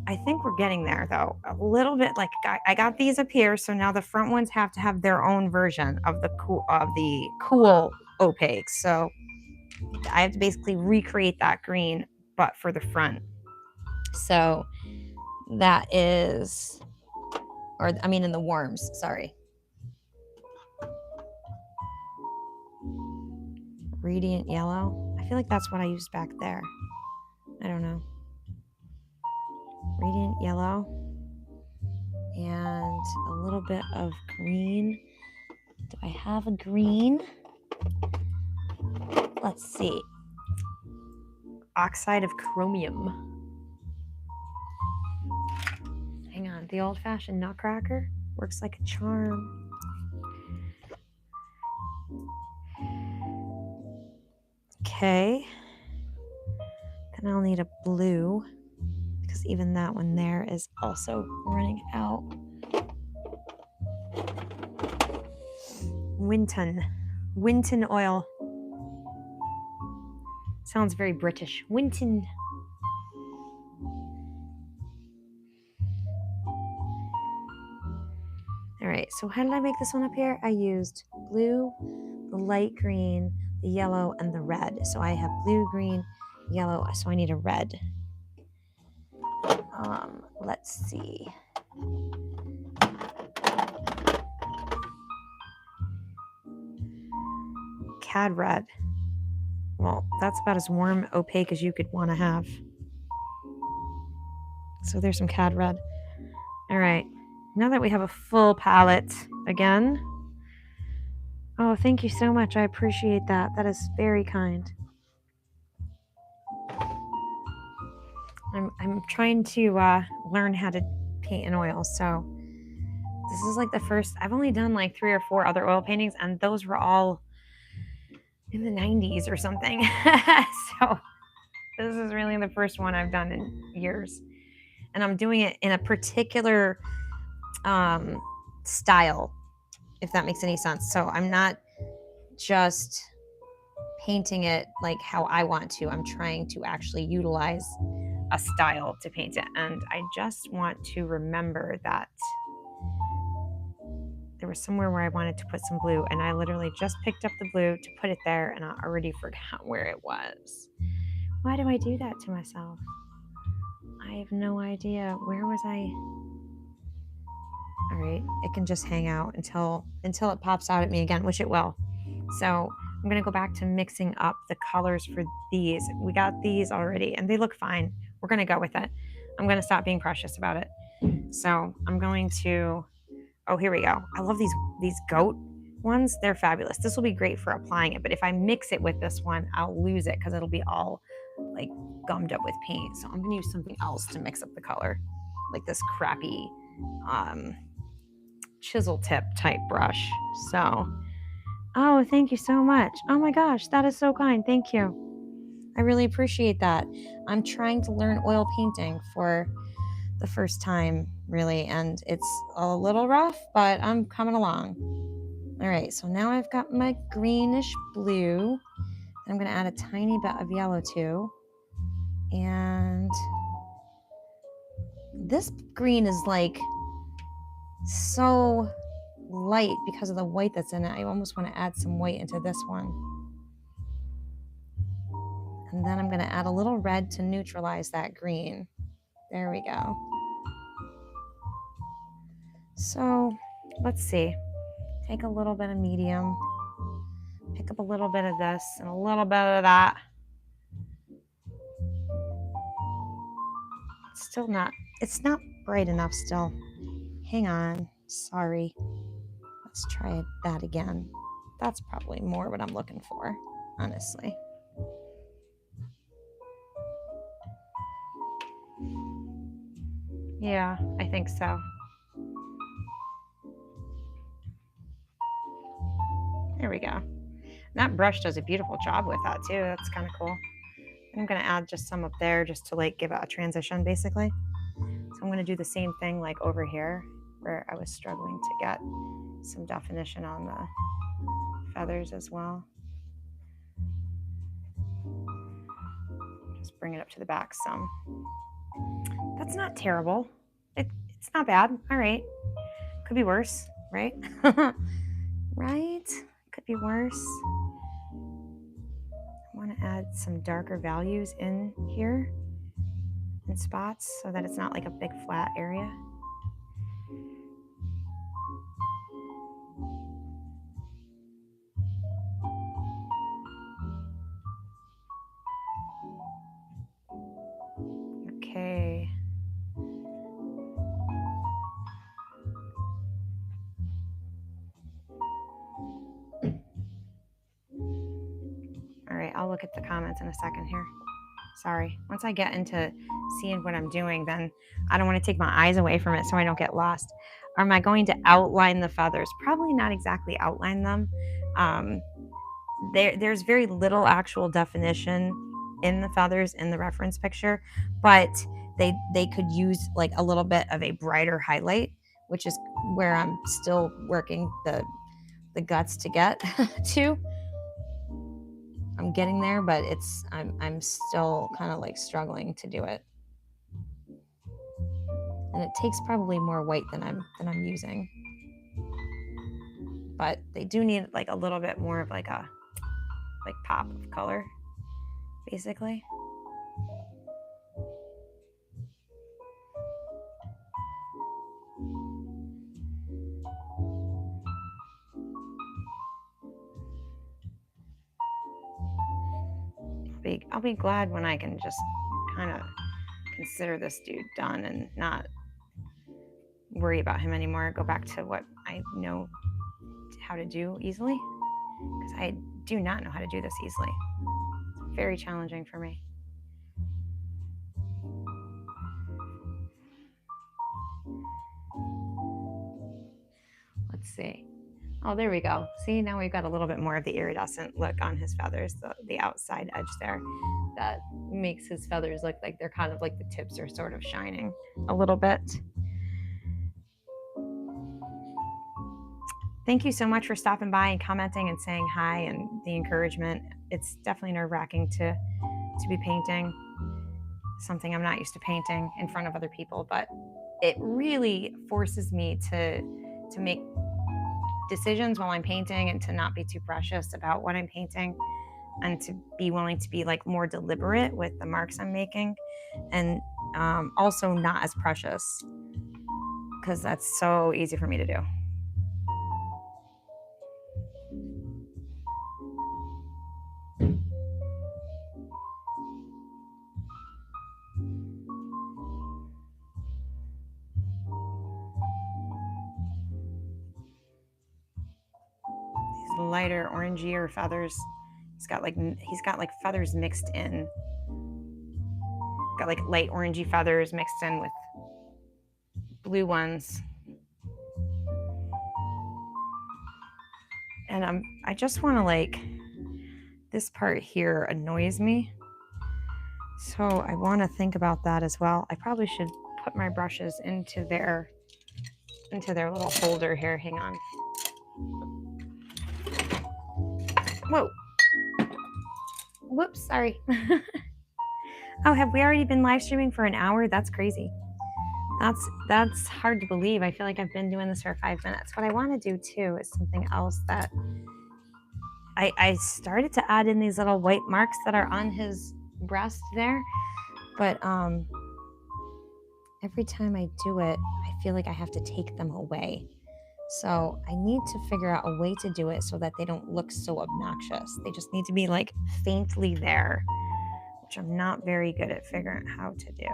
I think we're getting there though. A little bit, like I got these up here, so now the front ones have to have their own version of the cool opaque. So I have to basically recreate that green, but for the front. So that is, or I mean in the worms, sorry. Radiant yellow. I feel like that's what I used back there. I don't know. Radiant yellow and a little bit of green. Do I have a green? Let's see. Oxide of chromium. Hang on. The old-fashioned nutcracker works like a charm. Okay. Then I'll need a blue because even that one there is also running out. Winton oil. Sounds very British. Winton. All right, so how did I make this one up here? I used blue, the light green, the yellow, and the red. So I have blue, green, yellow, so I need a red. Let's see. Cad red. Well, that's about as warm, opaque as you could want to have. So there's some cad red. All right, now that we have a full palette again. Oh, thank you so much. I appreciate that. That is very kind. I'm trying to learn how to paint in oil. So this is like the first, I've only done like 3 or 4 other oil paintings, and those were all in the 90s or something. So this is really the first one I've done in years. And I'm doing it in a particular style, if that makes any sense. So I'm not just painting it like how I want to. I'm trying to actually utilize a style to paint it. And I just want to remember that there was somewhere where I wanted to put some blue, and I literally just picked up the blue to put it there, and I already forgot where it was. Why do I do that to myself? I have no idea. Where was I? All right, it can just hang out until it pops out at me again, which it will. So I'm gonna go back to mixing up the colors for these. We got these already, and they look fine. We're gonna go with it. I'm gonna stop being precious about it. So I'm going to, oh, here we go. I love these goat ones. They're fabulous. This will be great for applying it, but if I mix it with this one, I'll lose it because it'll be all like gummed up with paint. So I'm gonna use something else to mix up the color, like this crappy chisel tip type brush. So, oh, thank you so much. Oh my gosh, that is so kind. Thank you. I really appreciate that. I'm trying to learn oil painting for the first time, really, and it's a little rough, but I'm coming along. All right, so now I've got my greenish blue. I'm going to add a tiny bit of yellow too. And this green is like so light because of the white that's in it. I almost want to add some white into this one. And then I'm going to add a little red to neutralize that green. There we go. So let's see. Take a little bit of medium, pick up a little bit of this and a little bit of that. It's not bright enough still. Hang on, sorry. Let's try that again. That's probably more what I'm looking for, honestly. Yeah, I think so. There we go. And that brush does a beautiful job with that too. That's kind of cool. I'm going to add just some up there just to like give it a transition basically. So I'm going to do the same thing like over here where I was struggling to get some definition on the feathers as well. Just bring it up to the back some. That's not terrible. It's not bad. All right. Could be worse, right? Right? Could be worse. I want to add some darker values in here in spots so that it's not like a big flat area. Okay. All right, I'll look at the comments in a second here. Sorry. Once I get into seeing what I'm doing, then I don't want to take my eyes away from it so I don't get lost. Or am I going to outline the feathers? Probably not exactly outline them. There's very little actual definition in the feathers in the reference picture, but they could use like a little bit of a brighter highlight, which is where I'm still working the guts to get to. I'm getting there, but I'm still kind of like struggling to do it. And it takes probably more white than I'm using. But they do need like a little bit more of like a pop of color, basically. I'll be glad when I can just kind of consider this dude done and not worry about him anymore. Go back to what I know how to do easily, because I do not know how to do this easily. It's very challenging for me. Let's see. Oh, there we go. See, now we've got a little bit more of the iridescent look on his feathers, the outside edge there. That makes his feathers look like they're kind of like the tips are sort of shining a little bit. Thank you so much for stopping by and commenting and saying hi and the encouragement. It's definitely nerve-wracking to be painting something I'm not used to painting in front of other people, but it really forces me to make decisions while I'm painting and to not be too precious about what I'm painting and to be willing to be like more deliberate with the marks I'm making, and also not as precious, because that's so easy for me to do. These lighter orangier feathers, he's got like feathers mixed in. Got like light orangey feathers mixed in with blue ones. And I just want to like, this part here annoys me, so I want to think about that as well. I probably should put my brushes into their little holder here. Hang on. Whoa. Whoops, sorry. Oh, have we already been live streaming for an hour? That's crazy. That's hard to believe. I feel like I've been doing this for 5 minutes. What I want to do too is something else that I started to add in these little white marks that are on his breast there, but every time I do it, I feel like I have to take them away. So I need to figure out a way to do it so that they don't look so obnoxious. They just need to be like faintly there, which I'm not very good at figuring out how to do.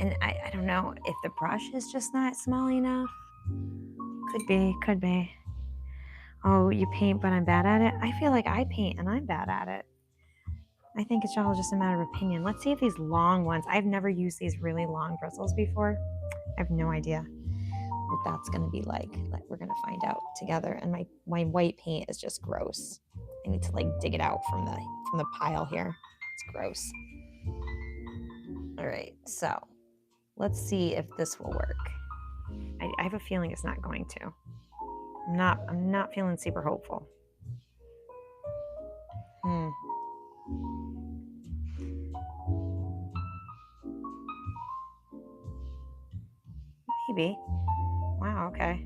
And I don't know if the brush is just not small enough. Could be. Oh, you paint, but I'm bad at it? I feel like I paint and I'm bad at it. I think it's all just a matter of opinion. Let's see if these long ones, I've never used these really long bristles before. I have no idea what that's going to be like. We're going to find out together. And my white paint is just gross. I need to like dig it out from the pile here. It's gross. All right, so let's see if this will work. I have a feeling it's not going to. I'm not feeling super hopeful. Maybe. Wow, okay.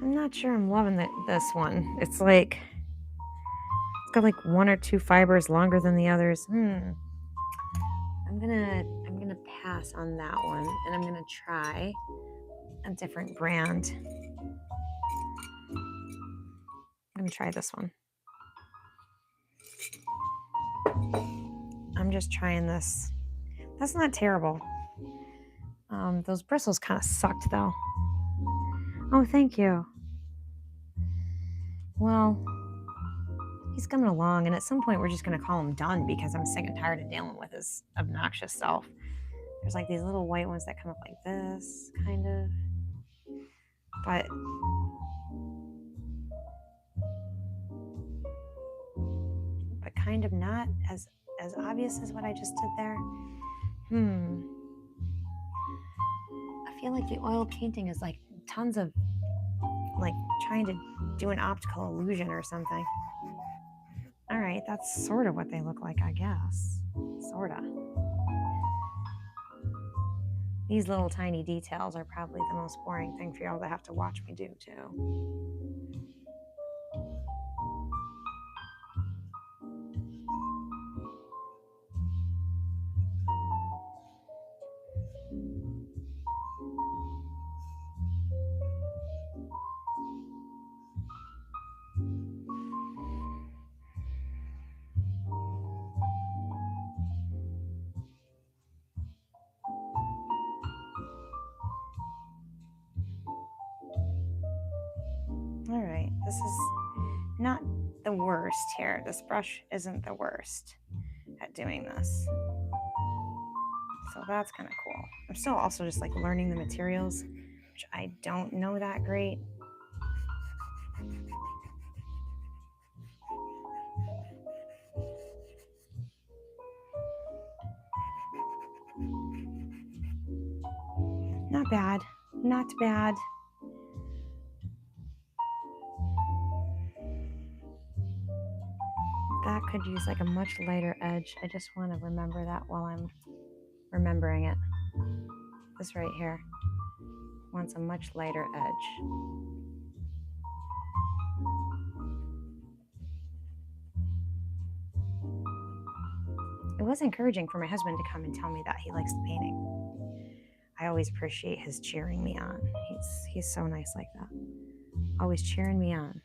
I'm not sure I'm loving this one. It's like, it's got like 1 or 2 fibers longer than the others. I'm gonna pass on that one, and I'm gonna try a different brand. I'm gonna try this one. I'm just trying this. That's not terrible. Those bristles kind of sucked though. Oh, thank you. Well, he's coming along, and at some point we're just going to call him done because I'm sick and tired of dealing with his obnoxious self. There's like these little white ones that come up like this, kind of. But kind of not as obvious as what I just did there. I feel like the oil painting is like tons of like trying to do an optical illusion or something. All right, that's sort of what they look like, I guess. Sorta. These little tiny details are probably the most boring thing for y'all to have to watch me do too. All right, this is not the worst here. This brush isn't the worst at doing this. So that's kind of cool. I'm still also just like learning the materials, which I don't know that great. Not bad, not bad. That could use like a much lighter edge. I just want to remember that while I'm remembering it. This right here wants a much lighter edge. It was encouraging for my husband to come and tell me that he likes the painting. I always appreciate his cheering me on. He's so nice like that. Always cheering me on.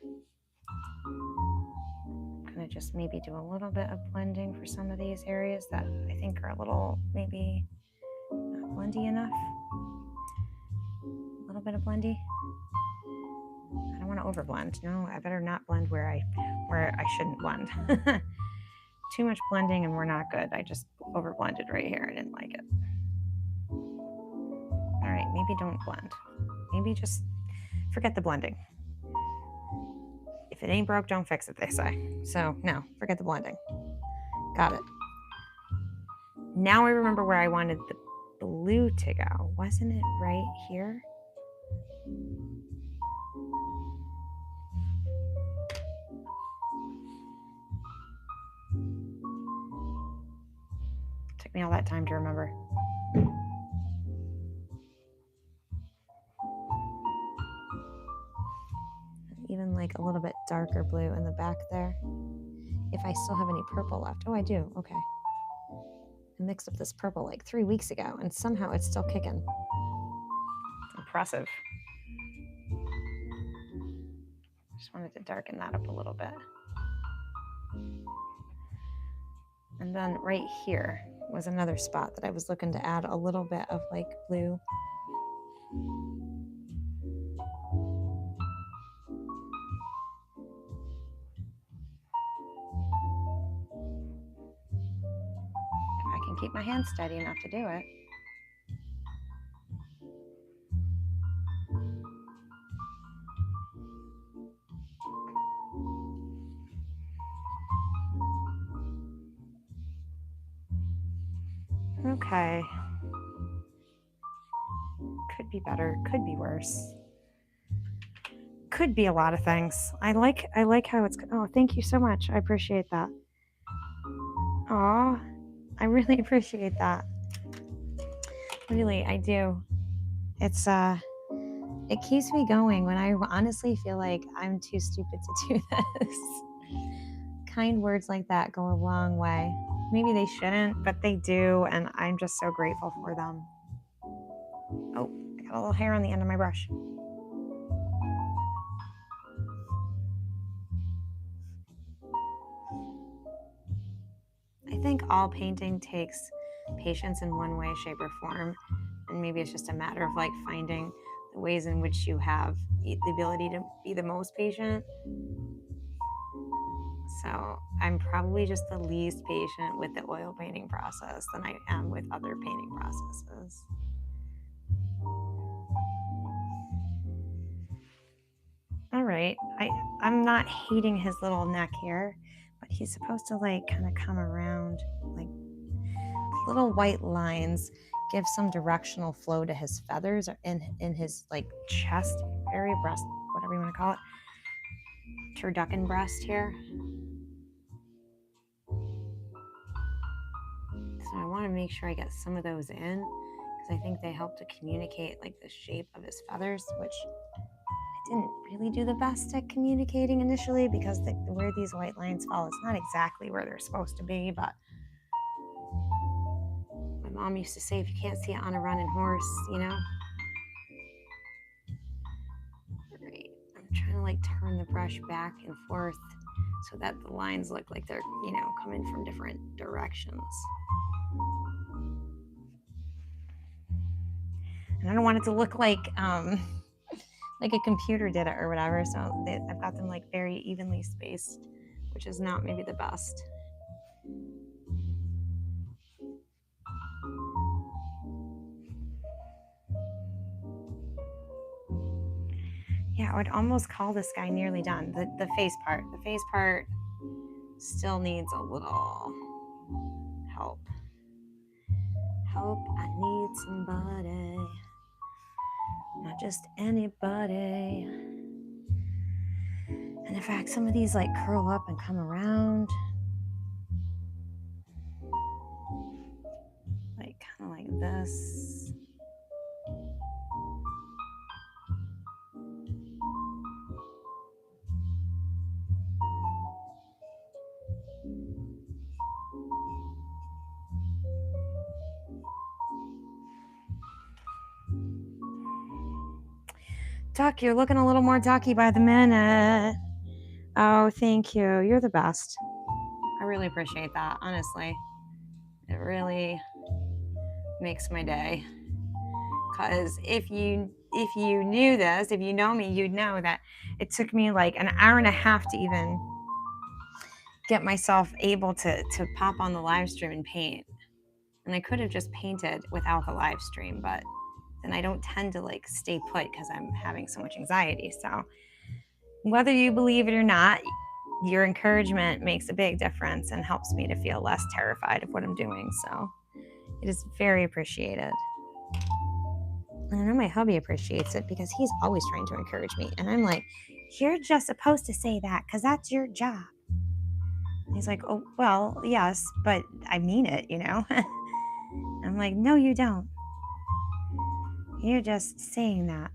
I'm gonna just maybe do a little bit of blending for some of these areas that I think are a little maybe not blendy enough. A little bit of blendy. I don't want to overblend. No, I better not blend where I shouldn't blend. Too much blending and we're not good. I just over blended right here. I didn't like it. All right, maybe don't blend. Maybe just forget the blending. If it ain't broke, don't fix it, they say. So no, forget the blending. Got it. Now I remember where I wanted the blue to go. Wasn't it right here? Took me all that time to remember. Even like a little bit darker blue in the back there. If I still have any purple left. Oh, I do. Okay. I mixed up this purple like 3 weeks ago and somehow it's still kicking. Impressive. Just wanted to darken that up a little bit. And then right here was another spot that I was looking to add a little bit of like blue. If I can keep my hand steady enough to do it. Okay. Could be better, could be worse. Could be a lot of things. I like how it's, oh, thank you so much. I appreciate that. Aw, I really appreciate that. Really, I do. It's it keeps me going when I honestly feel like I'm too stupid to do this. Kind words like that go a long way. Maybe they shouldn't, but they do, and I'm just so grateful for them. Oh, I got a little hair on the end of my brush. I think all painting takes patience in one way, shape, or form. And maybe it's just a matter of like finding the ways in which you have the ability to be the most patient. So I'm probably just the least patient with the oil painting process than I am with other painting processes. All right, I'm not hating his little neck here, but he's supposed to like kind of come around, like little white lines give some directional flow to his feathers or in his like chest area, breast, whatever you want to call it, turducken breast here. So I want to make sure I get some of those in because I think they help to communicate like the shape of his feathers, which I didn't really do the best at communicating initially because where these white lines fall, it's not exactly where they're supposed to be, but my mom used to say, if you can't see it on a running horse, you know? Right. I'm trying to like turn the brush back and forth so that the lines look like they're, you know, coming from different directions. And I don't want it to look like a computer did it or whatever. So I've got them like very evenly spaced, which is not maybe the best. Yeah, I would almost call this guy nearly done. The face part. The face part still needs a little help. Help, I need somebody. Not just anybody. And in fact, some of these like curl up and come around. Like kind of like this. Duck, you're looking a little more ducky by the minute. Oh, thank you. You're the best. I really appreciate that, honestly. It really makes my day. Because if you knew this, if you know me, you'd know that it took me like an hour and a half to even get myself able to pop on the live stream and paint. And I could have just painted without the live stream, but then I don't tend to like stay put because I'm having so much anxiety. So whether you believe it or not, your encouragement makes a big difference and helps me to feel less terrified of what I'm doing. So it is very appreciated. And I know my hubby appreciates it because he's always trying to encourage me. And I'm like, you're just supposed to say that because that's your job. And he's like, oh, well, yes, but I mean it, you know? I'm like, no, you don't. You're just saying that.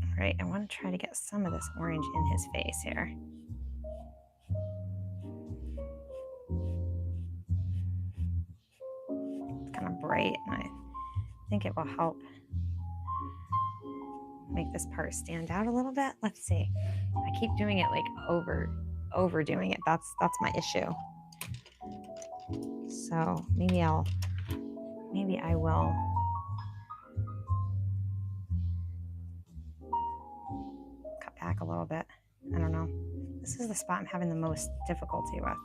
All right, I want to try to get some of this orange in his face here. It's kind of bright, and I think it will help make this part stand out a little bit. Let's see. I keep doing it like overdoing it. That's my issue. So maybe I will cut back a little bit. I don't know. This is the spot I'm having the most difficulty with.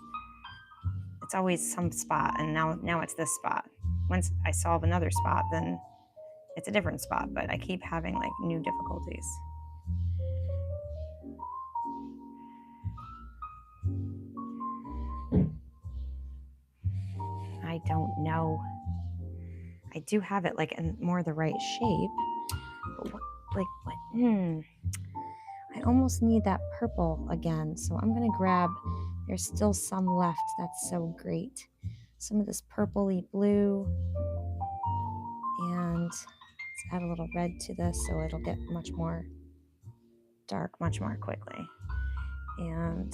It's always some spot, and now it's this spot. Once I solve another spot, then it's a different spot, but I keep having like new difficulties. I don't know. I do have it like in more the right shape, but what? I almost need that purple again, so I'm gonna grab, there's still some left, that's so great. Some of this purpley blue, and let's add a little red to this so it'll get much more dark much more quickly. And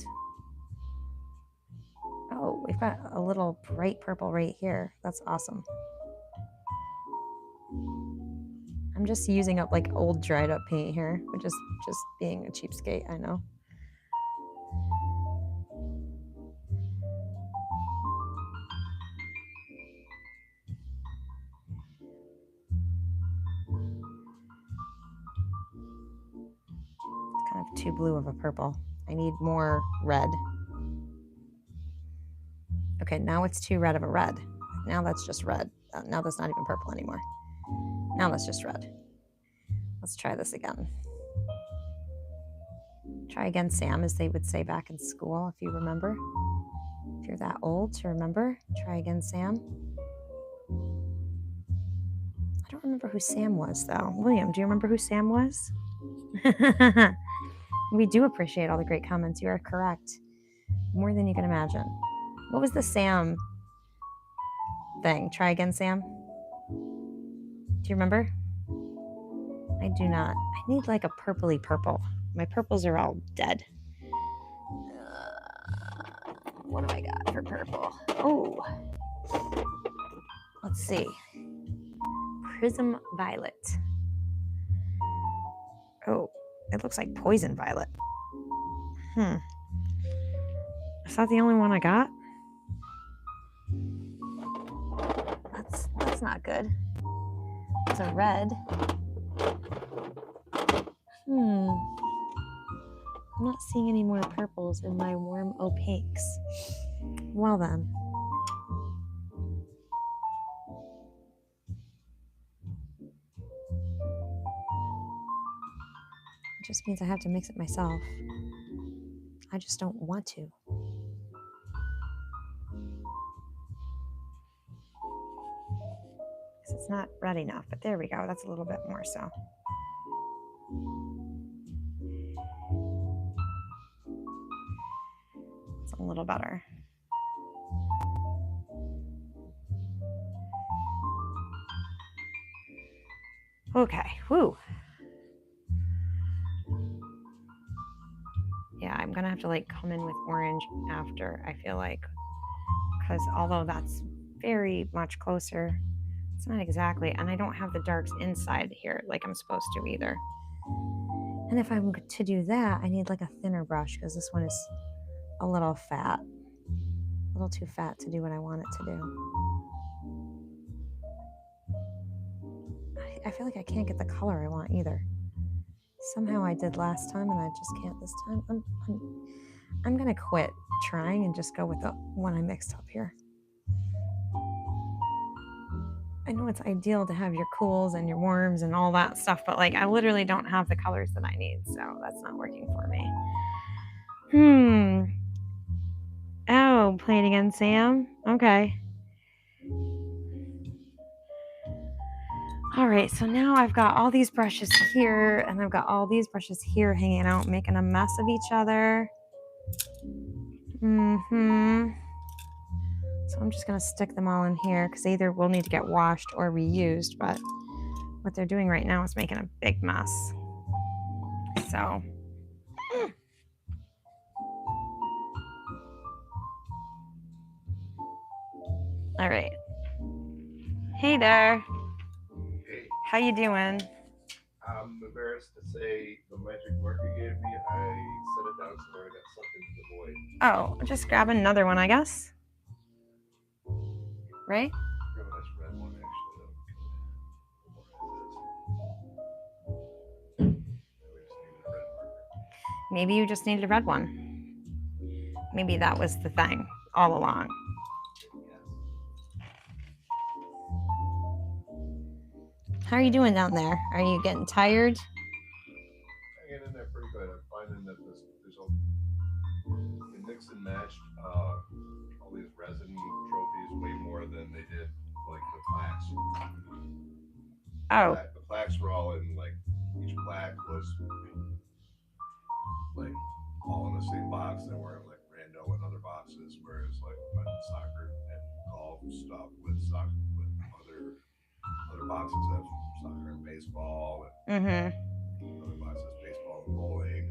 oh, we've got a little bright purple right here. That's awesome. I'm just using up like old dried up paint here, which is just being a cheapskate, I know. It's kind of too blue of a purple. I need more red. Okay, now it's too red of a red. Now that's just red. Now that's not even purple anymore. Now that's just red. Let's try this again. Try again, Sam, as they would say back in school, if you remember. If you're that old to remember, try again, Sam. I don't remember who Sam was, though. William, do you remember who Sam was? We do appreciate all the great comments. You are correct. More than you can imagine. What was the Sam thing? Try again, Sam. Do you remember? I do not. I need like a purpley purple. My purples are all dead. What do I got for purple? Oh, let's see. Prism violet. Oh, it looks like poison violet. Is that the only one I got? That's not good. It's a red. I'm not seeing any more purples in my warm opaques. Well then. It just means I have to mix it myself. I just don't want to. Because it's not red enough, but there we go. That's a little bit more so. It's a little better. Okay, whew. Yeah, I'm gonna have to like come in with orange after, I feel like, because although that's very much closer, it's not exactly, and I don't have the darks inside here like I'm supposed to either. And if I'm to do that, I need like a thinner brush because this one is a little fat, a little too fat to do what I want it to do. I feel like I can't get the color I want either. Somehow I did last time and I just can't this time. I'm gonna quit trying and just go with the one I mixed up here. I know it's ideal to have your cools and your warms and all that stuff, but like I literally don't have the colors that I need, so that's not working for me. Oh, play it again, Sam. Okay. All right, so now I've got all these brushes here and I've got all these brushes here hanging out, making a mess of each other. So I'm just gonna stick them all in here because they either will need to get washed or reused, but what they're doing right now is making a big mess. So. All right. Hey there. Hey. How you doing? I'm embarrassed to say the magic marker you gave me, I set it down somewhere and got sucked into the void. Oh, just grab another one, I guess. Right? Grab a nice red one, actually. Maybe you just needed a red one. Maybe that was the thing all along. How are you doing down there? Are you getting tired? I'm getting in there pretty good. I'm finding that there's mix and matched all these resin trophies way more than they did like the plaques. Oh. The plaques were all in like each plaque was like all in the same box. They weren't like rando in other boxes, whereas like soccer and golf stuff with other boxes have soccer and baseball and other boxes baseball and bowling.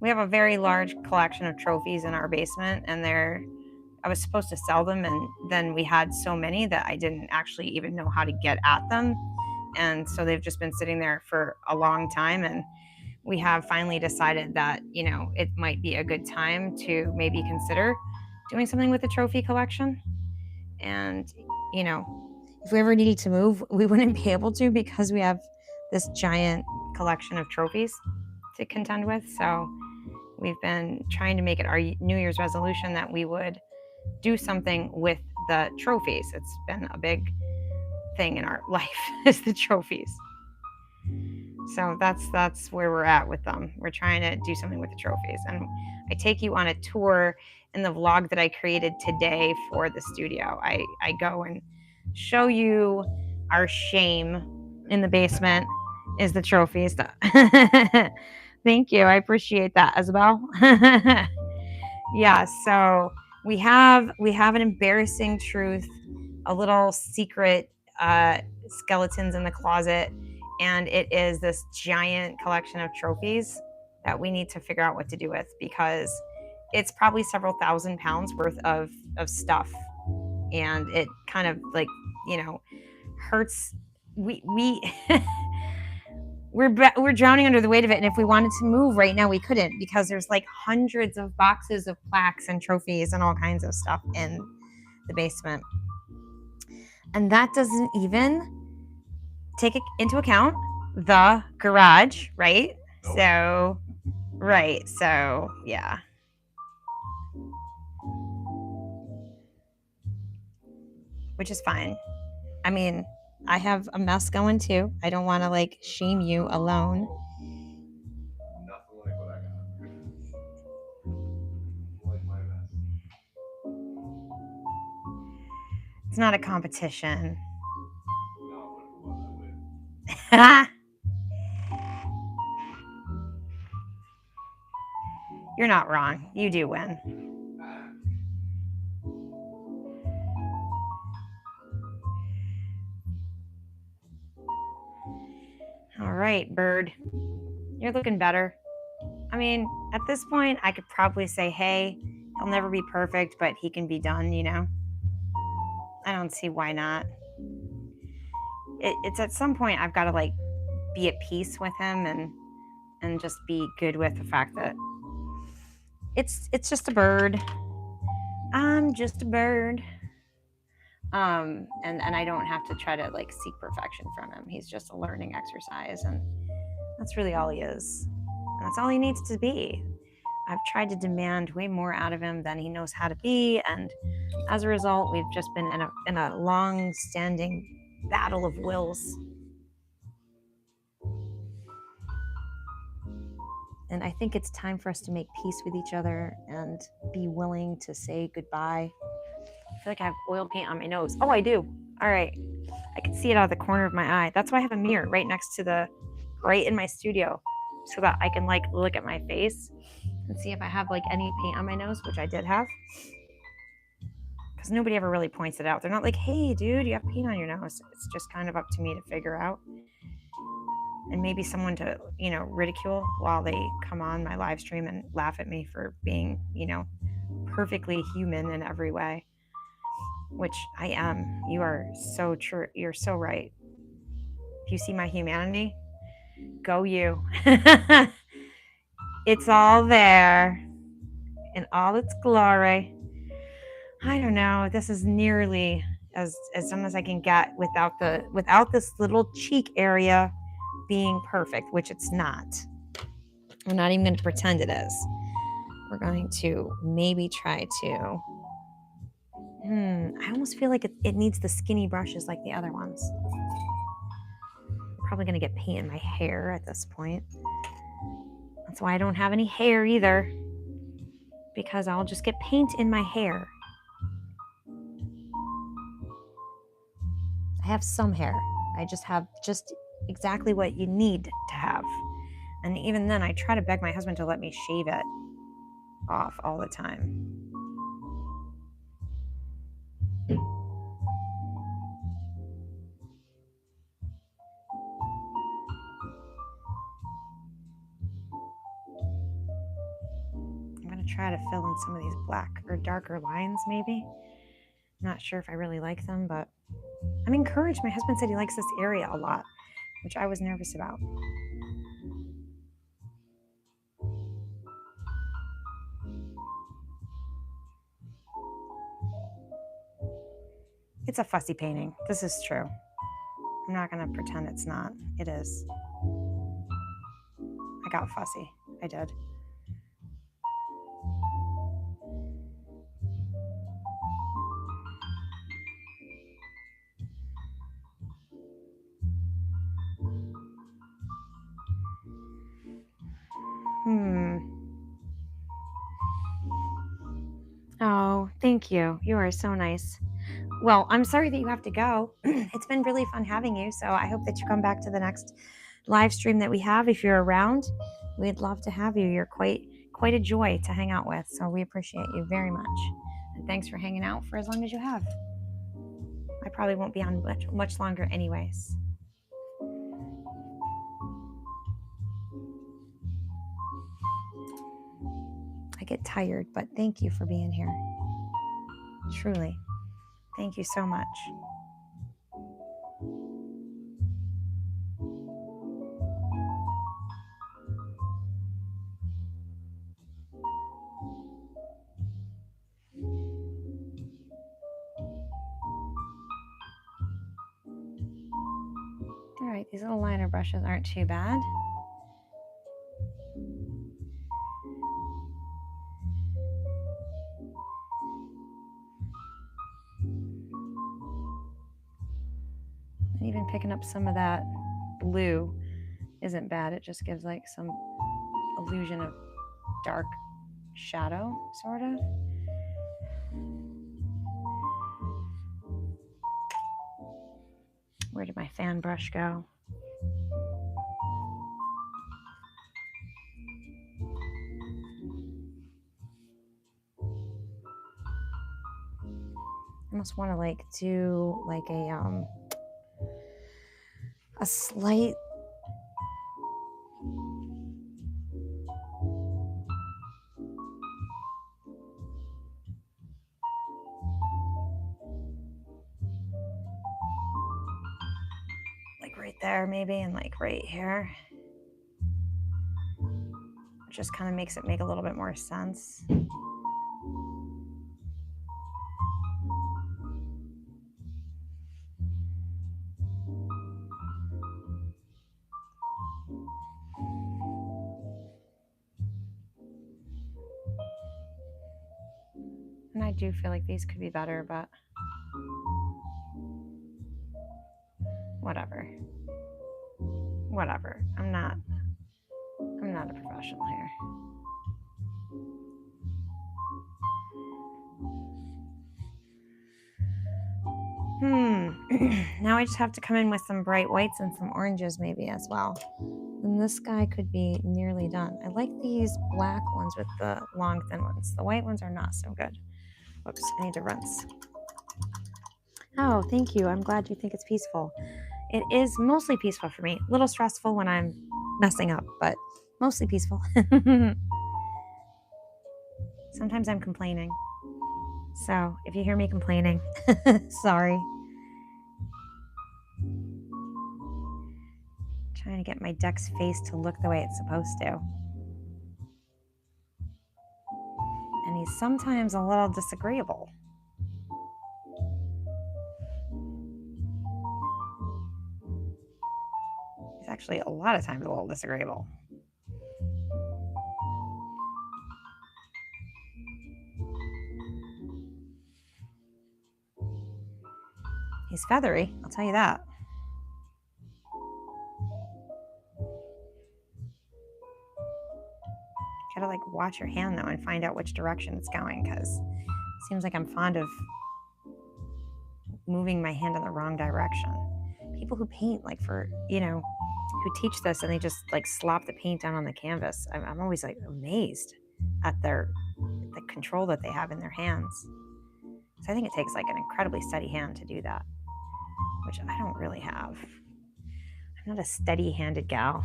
We have a very large collection of trophies in our basement, and I was supposed to sell them, and then we had so many that I didn't actually even know how to get at them And so they've just been sitting there for a long time. And we have finally decided that, it might be a good time to maybe consider doing something with the trophy collection. And, if we ever needed to move, we wouldn't be able to because we have this giant collection of trophies to contend with. So we've been trying to make it our New Year's resolution that we would do something with the trophies. It's been a big thing in our life is the trophies. So that's where we're at with them. We're trying to do something with the trophies. And I take you on a tour in the vlog that I created today for the studio. I go and show you our shame in the basement is the trophies. Thank you. I appreciate that as well. Yeah, so we have an embarrassing truth, a little secret skeletons in the closet, and it is this giant collection of trophies that we need to figure out what to do with, because it's probably several £1,000s worth of stuff, and it kind of hurts. We we're drowning under the weight of it, and if we wanted to move right now, we couldn't, because there's like hundreds of boxes of plaques and trophies and all kinds of stuff in the basement, and that doesn't even take into account the garage, right? Nope. So yeah, which is fine. I mean, I have a mess going too. I don't want to shame you alone. Nothing like what I got. Like my mess. It's not a competition. No, but if it was, I win. You're not wrong. You do win. All right, Bird. You're looking better. I mean, at this point, I could probably say, hey, he'll never be perfect, but he can be done, I don't see why not. It's at some point I've got to be at peace with him and just be good with the fact that it's just a bird. I'm just a bird. And I don't have to try to seek perfection from him. He's just a learning exercise, and that's really all he is. And that's all he needs to be. I've tried to demand way more out of him than he knows how to be, and as a result, we've just been in a long-standing battle of wills. And I think it's time for us to make peace with each other and be willing to say goodbye. I feel like I have oil paint on my nose. Oh, I do. All right. I can see it out of the corner of my eye. That's why I have a mirror right next to right in my studio, so that I can look at my face and see if I have any paint on my nose, which I did have. Because nobody ever really points it out. They're not like, hey, dude, you have paint on your nose. It's just kind of up to me to figure out. And maybe someone to, ridicule while they come on my live stream and laugh at me for being, perfectly human in every way. Which I am. You are so true. You're so right. If you see my humanity, go you. It's all there in all its glory. I don't know. This is nearly as done as I can get without this little cheek area being perfect, which it's not. We're not even going to pretend it is. We're going to maybe try to. I almost feel like it needs the skinny brushes like the other ones. I'm probably going to get paint in my hair at this point. That's why I don't have any hair either, because I'll just get paint in my hair. I have some hair. I just have just exactly what you need to have. And even then, I try to beg my husband to let me shave it off all the time. I'm going to try to fill in some of these black or darker lines, maybe. Not sure if I really like them, but I'm encouraged. My husband said he likes this area a lot. which I was nervous about. It's a fussy painting. This is true. I'm not going to pretend it's not. It is. I got fussy. I did. Oh, thank you. You are so nice. Well, I'm sorry that you have to go. It's been really fun having you, so I hope that you come back to the next live stream that we have. If you're around, we'd love to have you. You're quite a joy to hang out with, so we appreciate you very much. And thanks for hanging out for as long as you have. I probably won't be on much longer anyways. I get tired, but thank you for being here. Truly. Thank you so much. All right, these little liner brushes aren't too bad. And even picking up some of that blue isn't bad. It just gives like some illusion of dark shadow, sort of. Where did my fan brush go? I almost want to like do like a slight like right there maybe, and like right here. It just kind of makes it make a little bit more sense. And I do feel like these could be better, but whatever. Whatever. I'm not a professional here. Now I just have to come in with some bright whites and some oranges maybe as well. And this guy could be nearly done. I like these black ones with the long thin ones. The white ones are not so good. Oops, I need to rinse. Oh, thank you. I'm glad you think it's peaceful. It is mostly peaceful for me. A little stressful when I'm messing up, but mostly peaceful. Sometimes I'm complaining. So if you hear me complaining, sorry. Trying to get my duck's face to look the way it's supposed to. And he's sometimes a little disagreeable. He's actually a lot of times a little disagreeable. He's feathery, I'll tell you that. Gotta like watch your hand though and find out which direction it's going, because it seems like I'm fond of moving my hand in the wrong direction. People who paint like for, who teach this and they just like slop the paint down on the canvas. I'm always like amazed at the control that they have in their hands. So I think it takes like an incredibly steady hand to do that, which I don't really have. I'm not a steady-handed gal.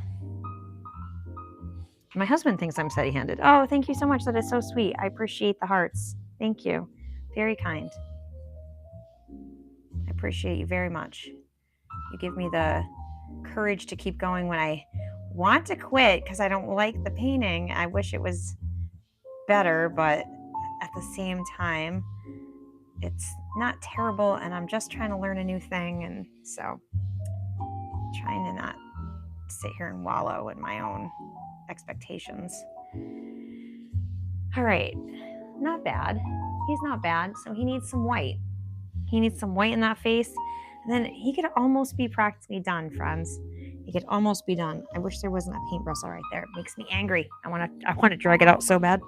My husband thinks I'm steady-handed. Oh, thank you so much. That is so sweet. I appreciate the hearts. Thank you. Very kind. I appreciate you very much. You give me the courage to keep going when I want to quit because I don't like the painting. I wish it was better, but at the same time, it's not terrible, and I'm just trying to learn a new thing, and so trying to not sit here and wallow in my own expectations. All right, not bad. He's not bad, so he needs some white. He needs some white in that face, and then he could almost be practically done, friends. He could almost be done. I wish there wasn't a paint bristle right there. It makes me angry. I want to drag it out so bad.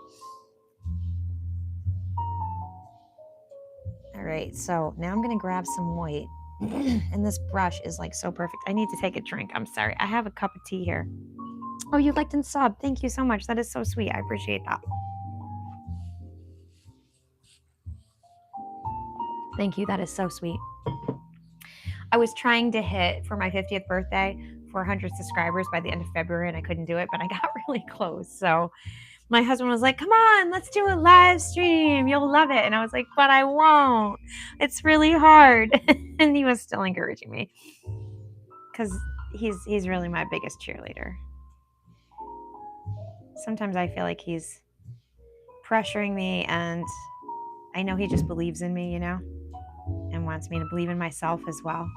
All right, so now I'm gonna grab some white. And this brush is like so perfect. I need to take a drink. I'm sorry. I have a cup of tea here. Oh, you liked and subbed. Thank you so much. That is so sweet. I appreciate that. Thank you. That is so sweet. I was trying to hit for my 50th birthday 400 subscribers by the end of February, and I couldn't do it, but I got really close. So my husband was like, come on, let's do a live stream. You'll love it. And I was like, but I won't. It's really hard. And he was still encouraging me because he's really my biggest cheerleader. Sometimes I feel like he's pressuring me, and I know he just believes in me, and wants me to believe in myself as well.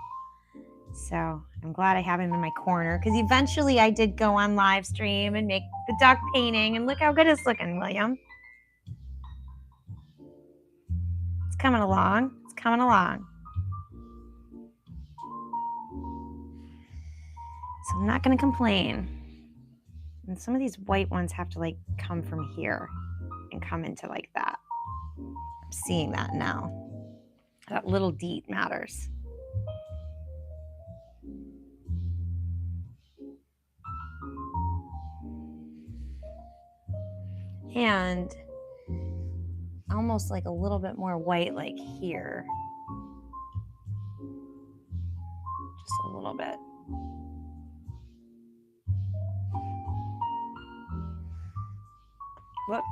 So I'm glad I have him in my corner, because eventually I did go on live stream and make the duck painting, and look how good it's looking, William. It's coming along. It's coming along. So I'm not going to complain. And some of these white ones have to like come from here and come into like that. I'm seeing that now. That little deet matters. And almost like a little bit more white like here. Just a little bit. Whoop.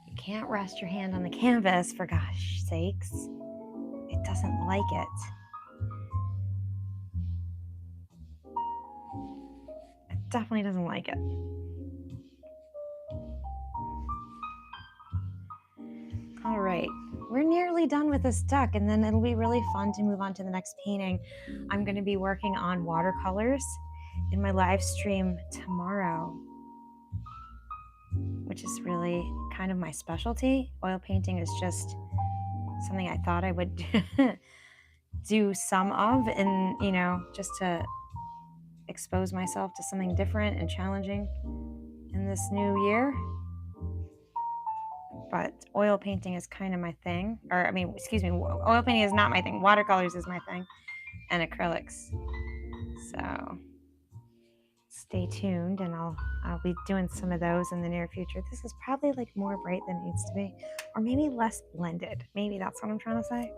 You can't rest your hand on the canvas, for gosh sakes. It doesn't like it. It definitely doesn't like it. All right, we're nearly done with this duck, and then it'll be really fun to move on to the next painting. I'm going to be working on watercolors in my live stream tomorrow, which is really kind of my specialty. Oil painting is just something I thought I would do some of, and just to expose myself to something different and challenging in this new year. But oil painting is kind of my thing. Or, oil painting is not my thing. Watercolors is my thing, and acrylics. So stay tuned, and I'll be doing some of those in the near future. This is probably like more bright than it needs to be, or maybe less blended. Maybe that's what I'm trying to say.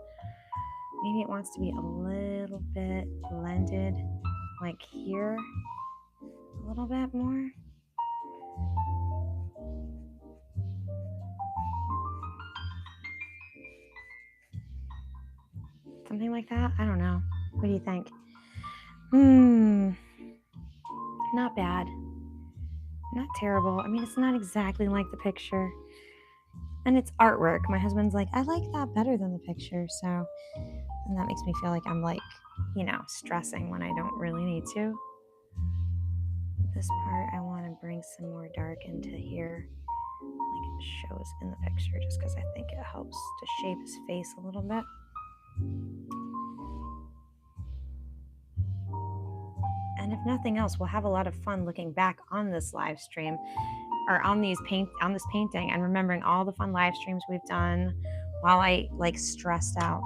Maybe it wants to be a little bit blended, like here, a little bit more. Something like that. I don't know. What do you think? Not bad. Not terrible. I mean, it's not exactly like the picture. And it's artwork. My husband's like, I like that better than the picture. So, and that makes me feel like I'm like, stressing when I don't really need to. This part, I want to bring some more dark into here, like it shows in the picture, just because I think it helps to shape his face a little bit. And if nothing else, we'll have a lot of fun looking back on this live stream, or on this painting, and remembering all the fun live streams we've done while I like stressed out.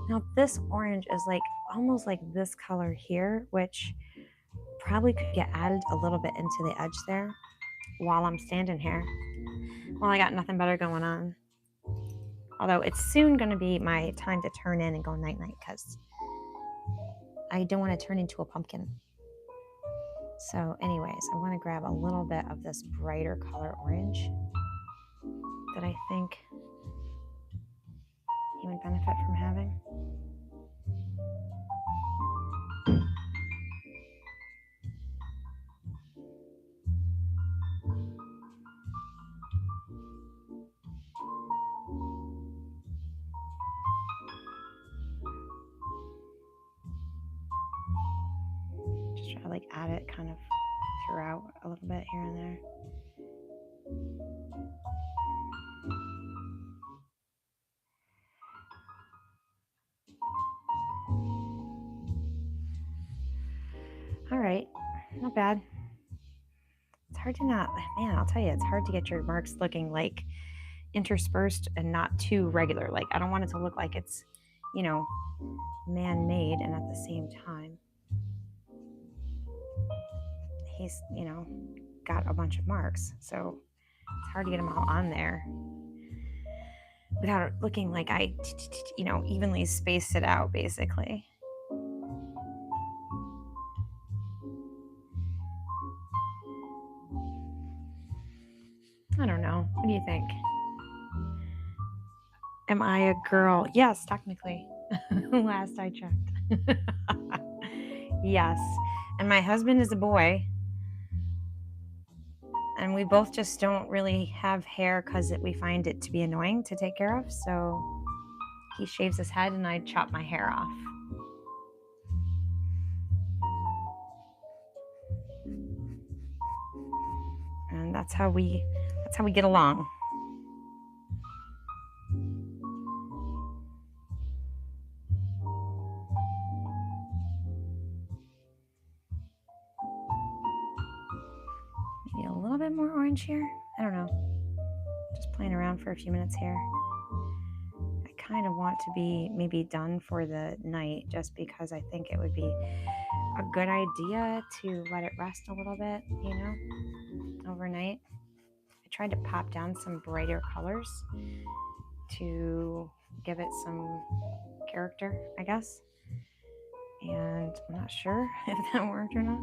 Now this orange is like almost like this color here, which probably could get added a little bit into the edge there while I'm standing here, while I got nothing better going on. Although it's soon going to be my time to turn in and go night-night, because I don't want to turn into a pumpkin. So anyways, I want to grab a little bit of this brighter color orange that I think he would benefit from having. to like add it kind of throughout a little bit here and there. All right, not bad. It's hard to not, man, I'll tell you, it's hard to get your marks looking like interspersed and not too regular. Like I don't want it to look like it's, you know, man-made and at the same time he's, you know, got a bunch of marks. So it's hard to get them all on there without it looking like I, you know, evenly spaced it out basically. I don't know. What do you think? Am I a girl? Yes, technically. Last I checked. Yes. And my husband is a boy. And we both just don't really have hair because we find it to be annoying to take care of. So he shaves his head and I chop my hair off. And that's how we get along. Maybe a little bit more orange here. I don't know. Just playing around for a few minutes here. I kind of want to be maybe done for the night just because I think it would be a good idea to let it rest a little bit, you know, overnight. I tried to pop down some brighter colors to give it some character, I guess. And I'm not sure if that worked or not.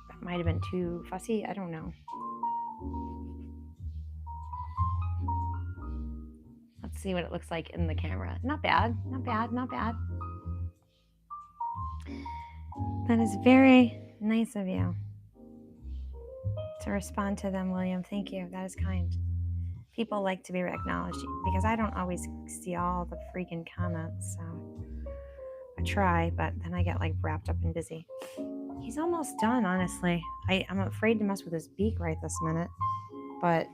That might have been too fussy. I don't know. Let's see what it looks like in the camera. Not bad, not bad, not bad. That is very nice of you to respond to them, William. Thank you. That is kind. People like to be acknowledged because I don't always see all the freaking comments. So I try, but then I get like wrapped up and busy. He's almost done, honestly. I'm afraid to mess with his beak right this minute, but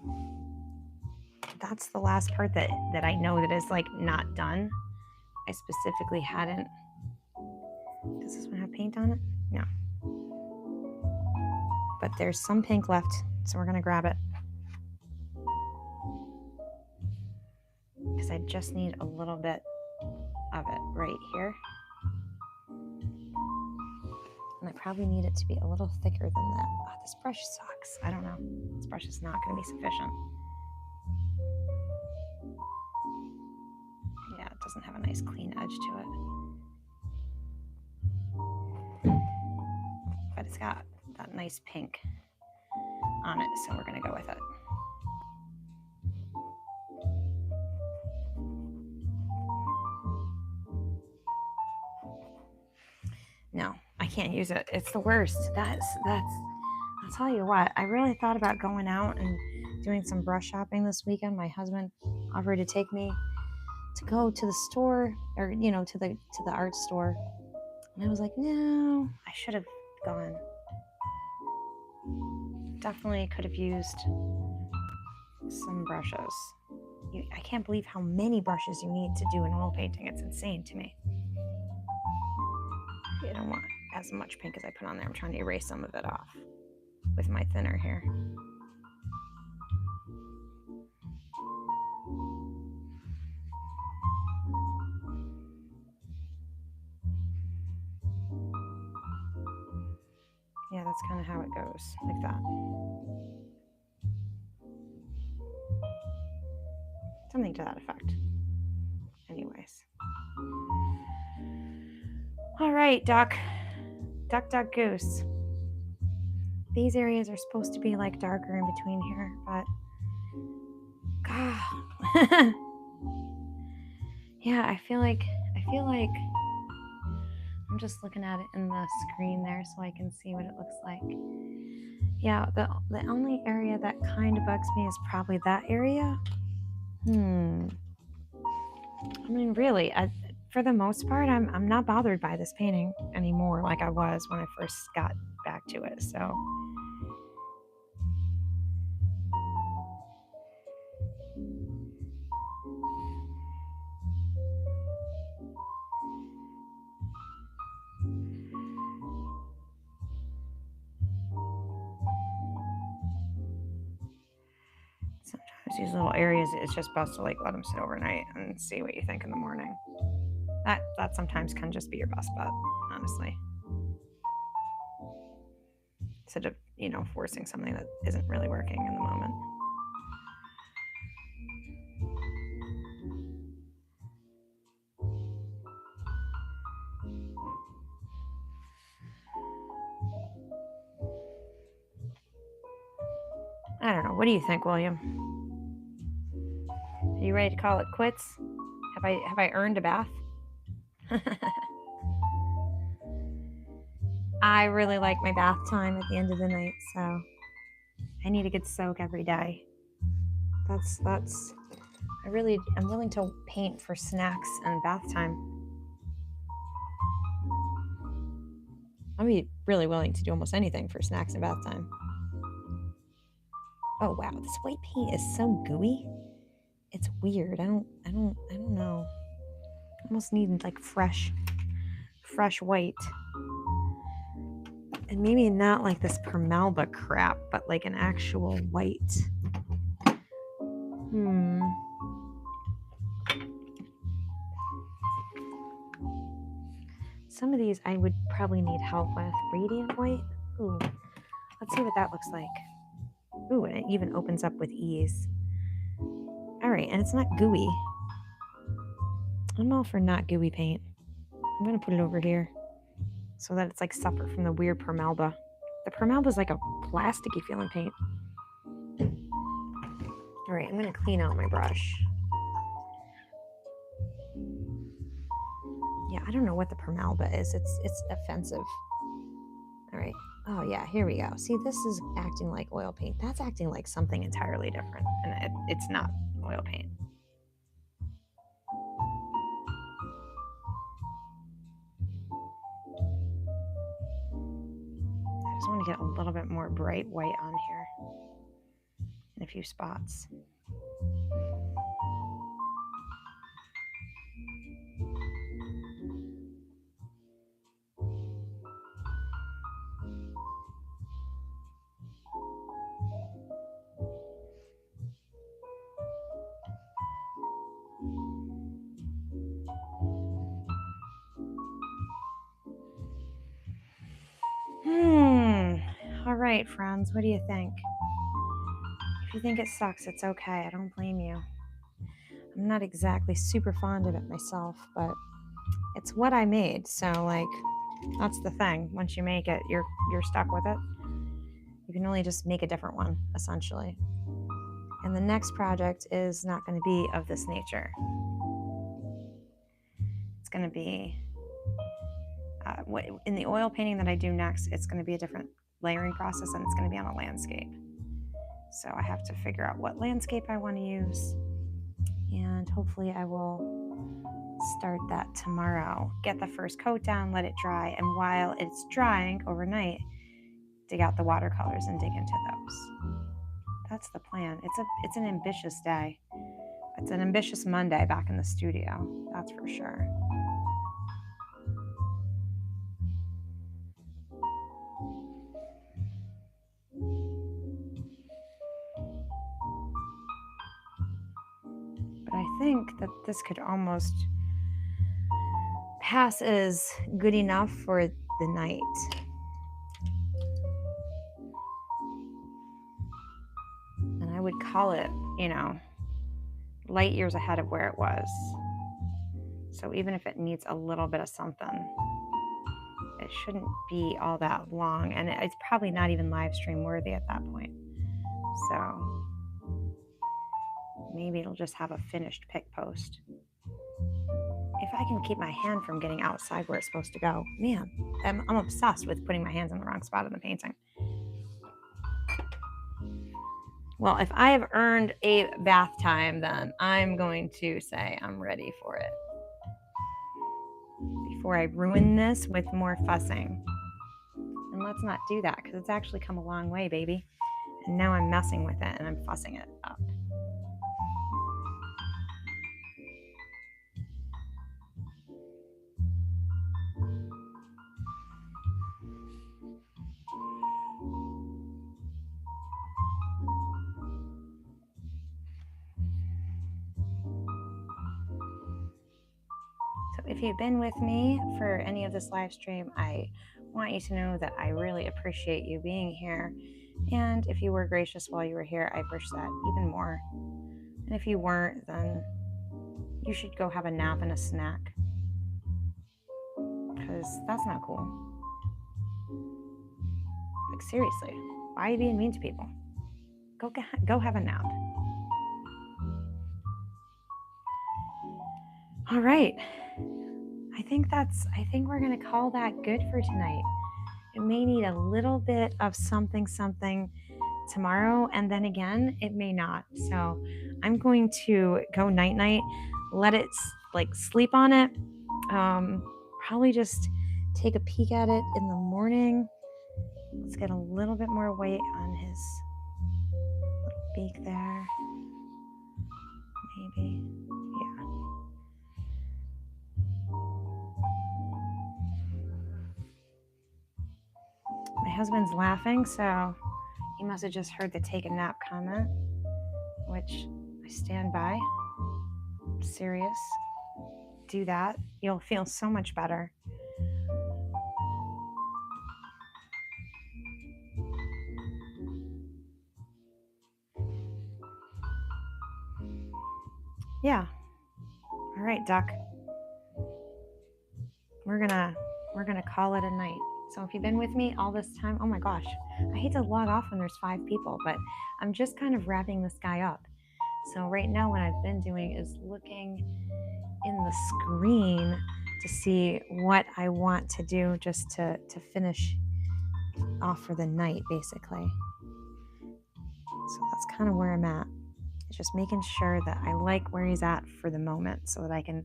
that's the last part that I know that is like not done. I specifically hadn't. Does this one have paint on it? No. But there's some pink left, so we're gonna grab it. Because I just need a little bit of it right here. And I probably need it to be a little thicker than that. Oh, this brush sucks. I don't know. This brush is not gonna be sufficient. Yeah, it doesn't have a nice clean edge to it. But it's got that nice pink on it, so we're gonna go with it. No, I can't use it. It's the worst. I'll tell you what, I really thought about going out and doing some brush shopping this weekend. My husband offered to take me to go to the store, or you know, to the art store. And I was like, no, I should have gone. Definitely could have used some brushes. I can't believe how many brushes you need to do an oil painting. It's insane to me. I don't want as much pink as I put on there. I'm trying to erase some of it off with my thinner here. Yeah, that's kind of how it goes, like that. Something to that effect. Anyways. All right, Duck. Duck, goose. These areas are supposed to be like darker in between here, but God. Yeah, I feel like I'm just looking at it in the screen there so I can see what it looks like. Yeah, the only area that kind of bugs me is probably that area. I mean, really, for the most part, I'm not bothered by this painting anymore like I was when I first got back to it, so. Sometimes these little areas, it's just best to like let them sit overnight and see what you think in the morning. That sometimes can just be your best bet, honestly. Instead of, forcing something that isn't really working in the moment. I don't know. What do you think, William? Are you ready to call it quits? Have I earned a bath? I really like my bath time at the end of the night, so I need a good soak every day. I'm willing to paint for snacks and bath time. I'd be really willing to do almost anything for snacks and bath time. Oh wow, this white paint is so gooey. It's weird. I don't know. I almost need like fresh white. And maybe not like this permalba crap, but like an actual white. Some of these I would probably need help with. Radiant white? Ooh, let's see what that looks like. Ooh, and it even opens up with ease. All right, and it's not gooey. I'm all for not gooey paint. I'm gonna put it over here so that it's like separate from the weird permalba. The permalba is like a plasticky feeling paint. All right, I'm gonna clean out my brush. Yeah, I don't know what the permalba is. It's offensive. All right. Oh yeah, here we go. See, this is acting like oil paint. That's acting like something entirely different, and it's not oil paint. I just want to get a little bit more bright white on here in a few spots. All right, friends, what do you think? If you think it sucks, it's okay. I don't blame you. I'm not exactly super fond of it myself, but it's what I made. So like, that's the thing. Once you make it, you're stuck with it. You can only just make a different one, essentially. And the next project is not going to be of this nature. It's going to be, in the oil painting that I do next, it's going to be a different layering process, and it's going to be on a landscape. So I have to figure out what landscape I want to use, and hopefully I will start that tomorrow. Get the first coat down, let it dry, and while it's drying overnight, dig out the watercolors and dig into those. That's the plan. It's an ambitious day. It's an ambitious Monday back in the studio, that's for sure. But I think that this could almost pass as good enough for the night. And I would call it, light years ahead of where it was. So even if it needs a little bit of something, it shouldn't be all that long. And it's probably not even live stream worthy at that point. So maybe it'll just have a finished pick post. if I can keep my hand from getting outside where it's supposed to go, man, I'm obsessed with putting my hands in the wrong spot of the painting. Well, if I have earned a bath time, then I'm going to say I'm ready for it. Before I ruin this with more fussing. And let's not do that, because it's actually come a long way, baby. And now I'm messing with it and I'm fussing it up. So if you've been with me for any of this live stream, I want you to know that I really appreciate you being here. And if you were gracious while you were here, I wish that even more. And if you weren't, then you should go have a nap and a snack, because that's not cool. Like, seriously, why are you being mean to people? Go have a nap. All right. I think we're going to call that good for tonight. It may need a little bit of something tomorrow, and then again, it may not. So I'm going to go night-night, let it like sleep on it. Probably just take a peek at it in the morning. Let's get a little bit more weight on his little beak there. Maybe, yeah. My husband's laughing, so he must have just heard the take a nap comment, which I stand by. I'm serious. Do that. You'll feel so much better. Yeah. All right, Duck. We're gonna call it a night. So if you've been with me all this time, oh my gosh, I hate to log off when there's 5 people, but I'm just kind of wrapping this guy up. So right now what I've been doing is looking in the screen to see what I want to do just to finish off for the night, basically. So that's kind of where I'm at. Just making sure that I like where he's at for the moment so that I can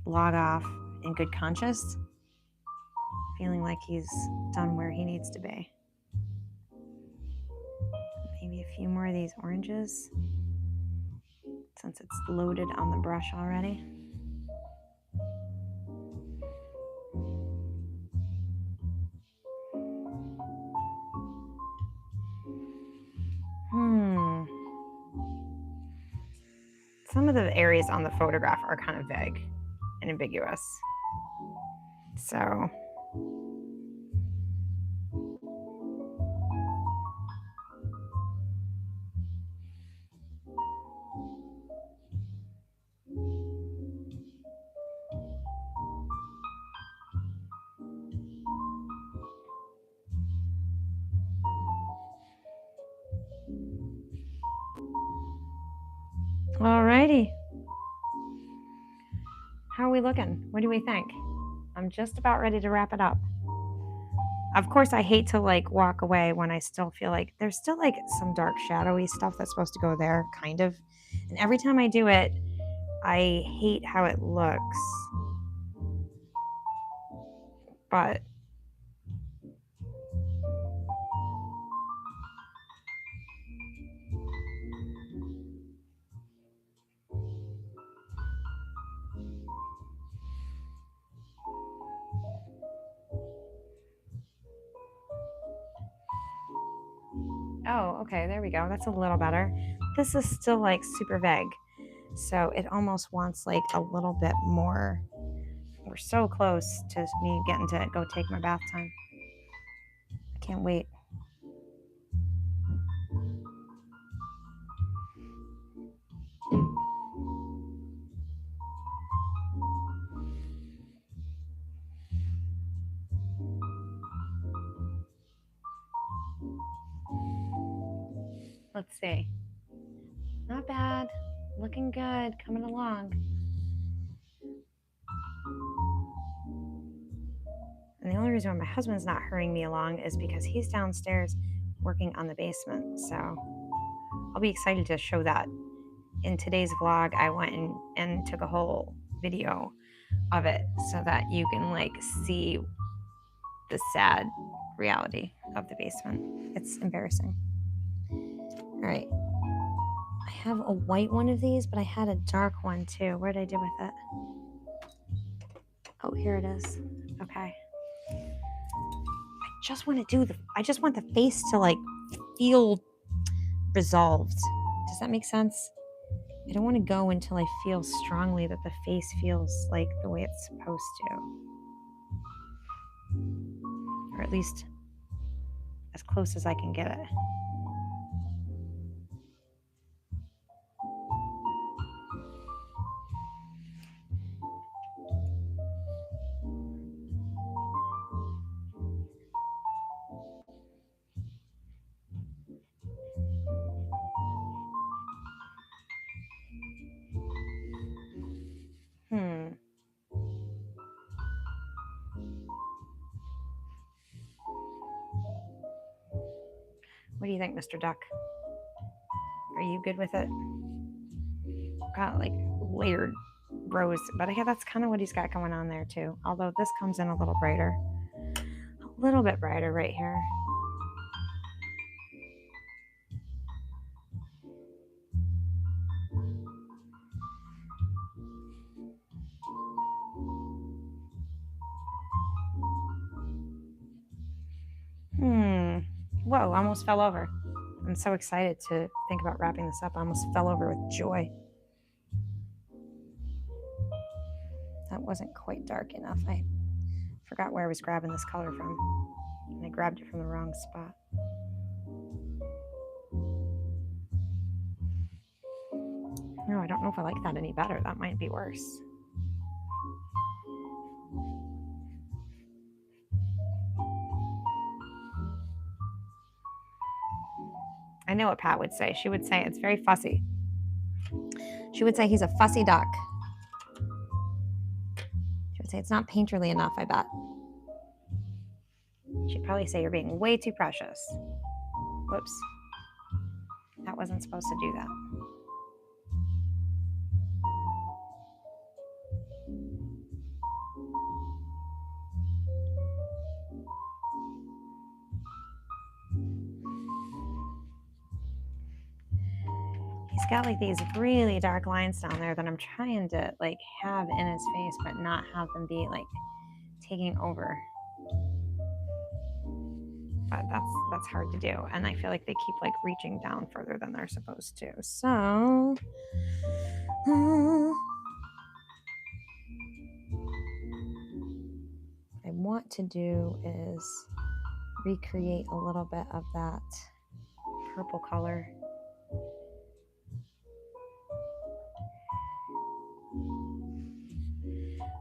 log off in good conscience, feeling like he's done where he needs to be. Maybe a few more of these oranges since it's loaded on the brush already. Some of the areas on the photograph are kind of vague and ambiguous. So alrighty. How are we looking? What do we think? I'm just about ready to wrap it up. Of course, I hate to like walk away when I still feel like there's still like some dark shadowy stuff that's supposed to go there, kind of. And every time I do it, I hate how it looks. But oh, okay, there we go. That's a little better. This is still like super vague. So it almost wants like a little bit more. We're so close to me getting to go take my bath time. I can't wait. Let's see. Not bad. Looking good. Coming along. And the only reason why my husband's not hurrying me along is because he's downstairs working on the basement. So I'll be excited to show that. In today's vlog, I went and took a whole video of it so that you can like see the sad reality of the basement. It's embarrassing. All right. I have a white one of these, but I had a dark one too. What did I do with it? Oh, here it is. Okay. I just want the face to like feel resolved. Does that make sense? I don't want to go until I feel strongly that the face feels like the way it's supposed to. Or at least as close as I can get it. What do you think, Mr. Duck? Are you good with it? Got like layered rows, but that's kind of what he's got going on there too. Although this comes in a little brighter. A little bit brighter right here. Whoa, almost fell over. I'm so excited to think about wrapping this up. I almost fell over with joy. That wasn't quite dark enough. I forgot where I was grabbing this color from, and I grabbed it from the wrong spot. No, I don't know if I like that any better. That might be worse. I know what Pat would say. She would say it's very fussy. She would say he's a fussy duck. She would say it's not painterly enough, I bet. She'd probably say you're being way too precious. Whoops. That wasn't supposed to do that. He's got like these really dark lines down there that I'm trying to like have in his face, but not have them be like taking over. But that's hard to do, and I feel like they keep like reaching down further than they're supposed to. So what I want to do is recreate a little bit of that purple color.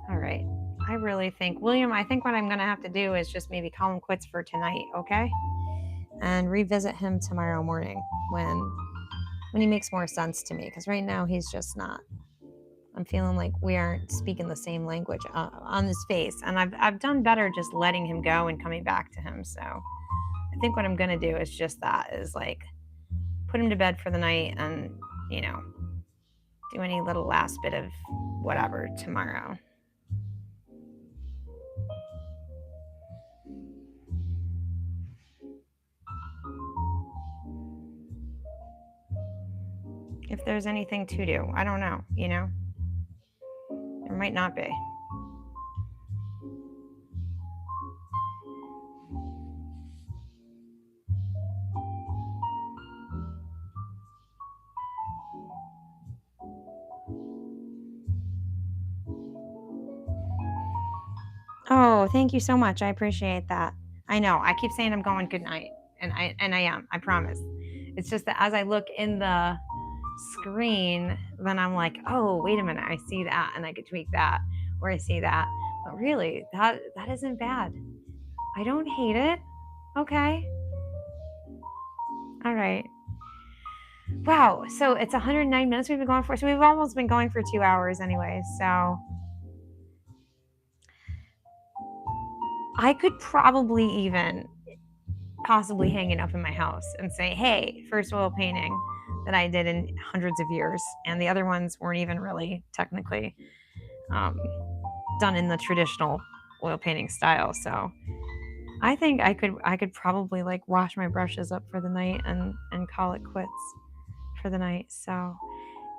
All right. I really think, William, I think what I'm going to have to do is just maybe call him quits for tonight, okay? And revisit him tomorrow morning when he makes more sense to me, because right now he's just not. I'm feeling like we aren't speaking the same language on his face, and I've done better just letting him go and coming back to him. So I think what I'm going to do is just that, is like put him to bed for the night and, you know, do any little last bit of whatever tomorrow. If there's anything to do, I don't know, you know, there might not be. Oh, thank you so much. I appreciate that. I know I keep saying I'm going good night, and I am, I promise. It's just that as I look in the screen, then I'm like, oh, wait a minute, I see that, and I could tweak that, or I see that. But really, that isn't bad. I don't hate it. Okay. All right. Wow. So it's 109 minutes we've been going for. So we've almost been going for 2 hours anyway. So I could probably even possibly hang it up in my house and say, hey, first oil painting that I did in hundreds of years. And the other ones weren't even really technically done in the traditional oil painting style. So I think I could probably like wash my brushes up for the night and call it quits for the night. So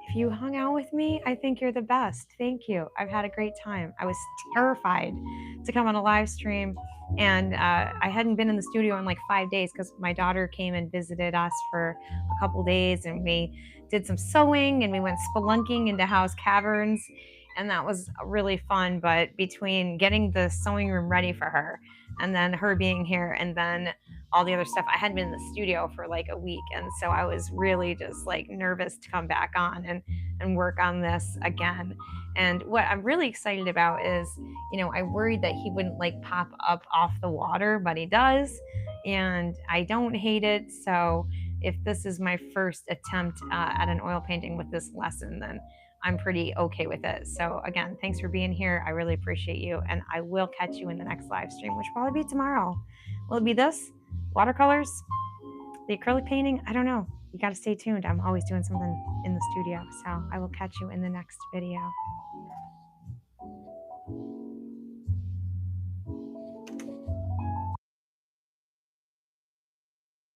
if you hung out with me, I think you're the best. Thank you. I've had a great time. I was terrified to come on a live stream, and I hadn't been in the studio in like 5 days because my daughter came and visited us for a couple days, and we did some sewing and we went spelunking into house caverns, and that was really fun. But between getting the sewing room ready for her and then her being here and then all the other stuff, I hadn't been in the studio for like a week, and so I was really just like nervous to come back on and work on this again. And what I'm really excited about is, I worried that he wouldn't like pop up off the water, but he does, and I don't hate it. So if this is my first attempt at an oil painting with this lesson, then I'm pretty okay with it. So again, thanks for being here. I really appreciate you, and I will catch you in the next live stream, which will probably be tomorrow. Will it be this? Watercolors? The acrylic painting? I don't know. You got to stay tuned. I'm always doing something in the studio. So I will catch you in the next video.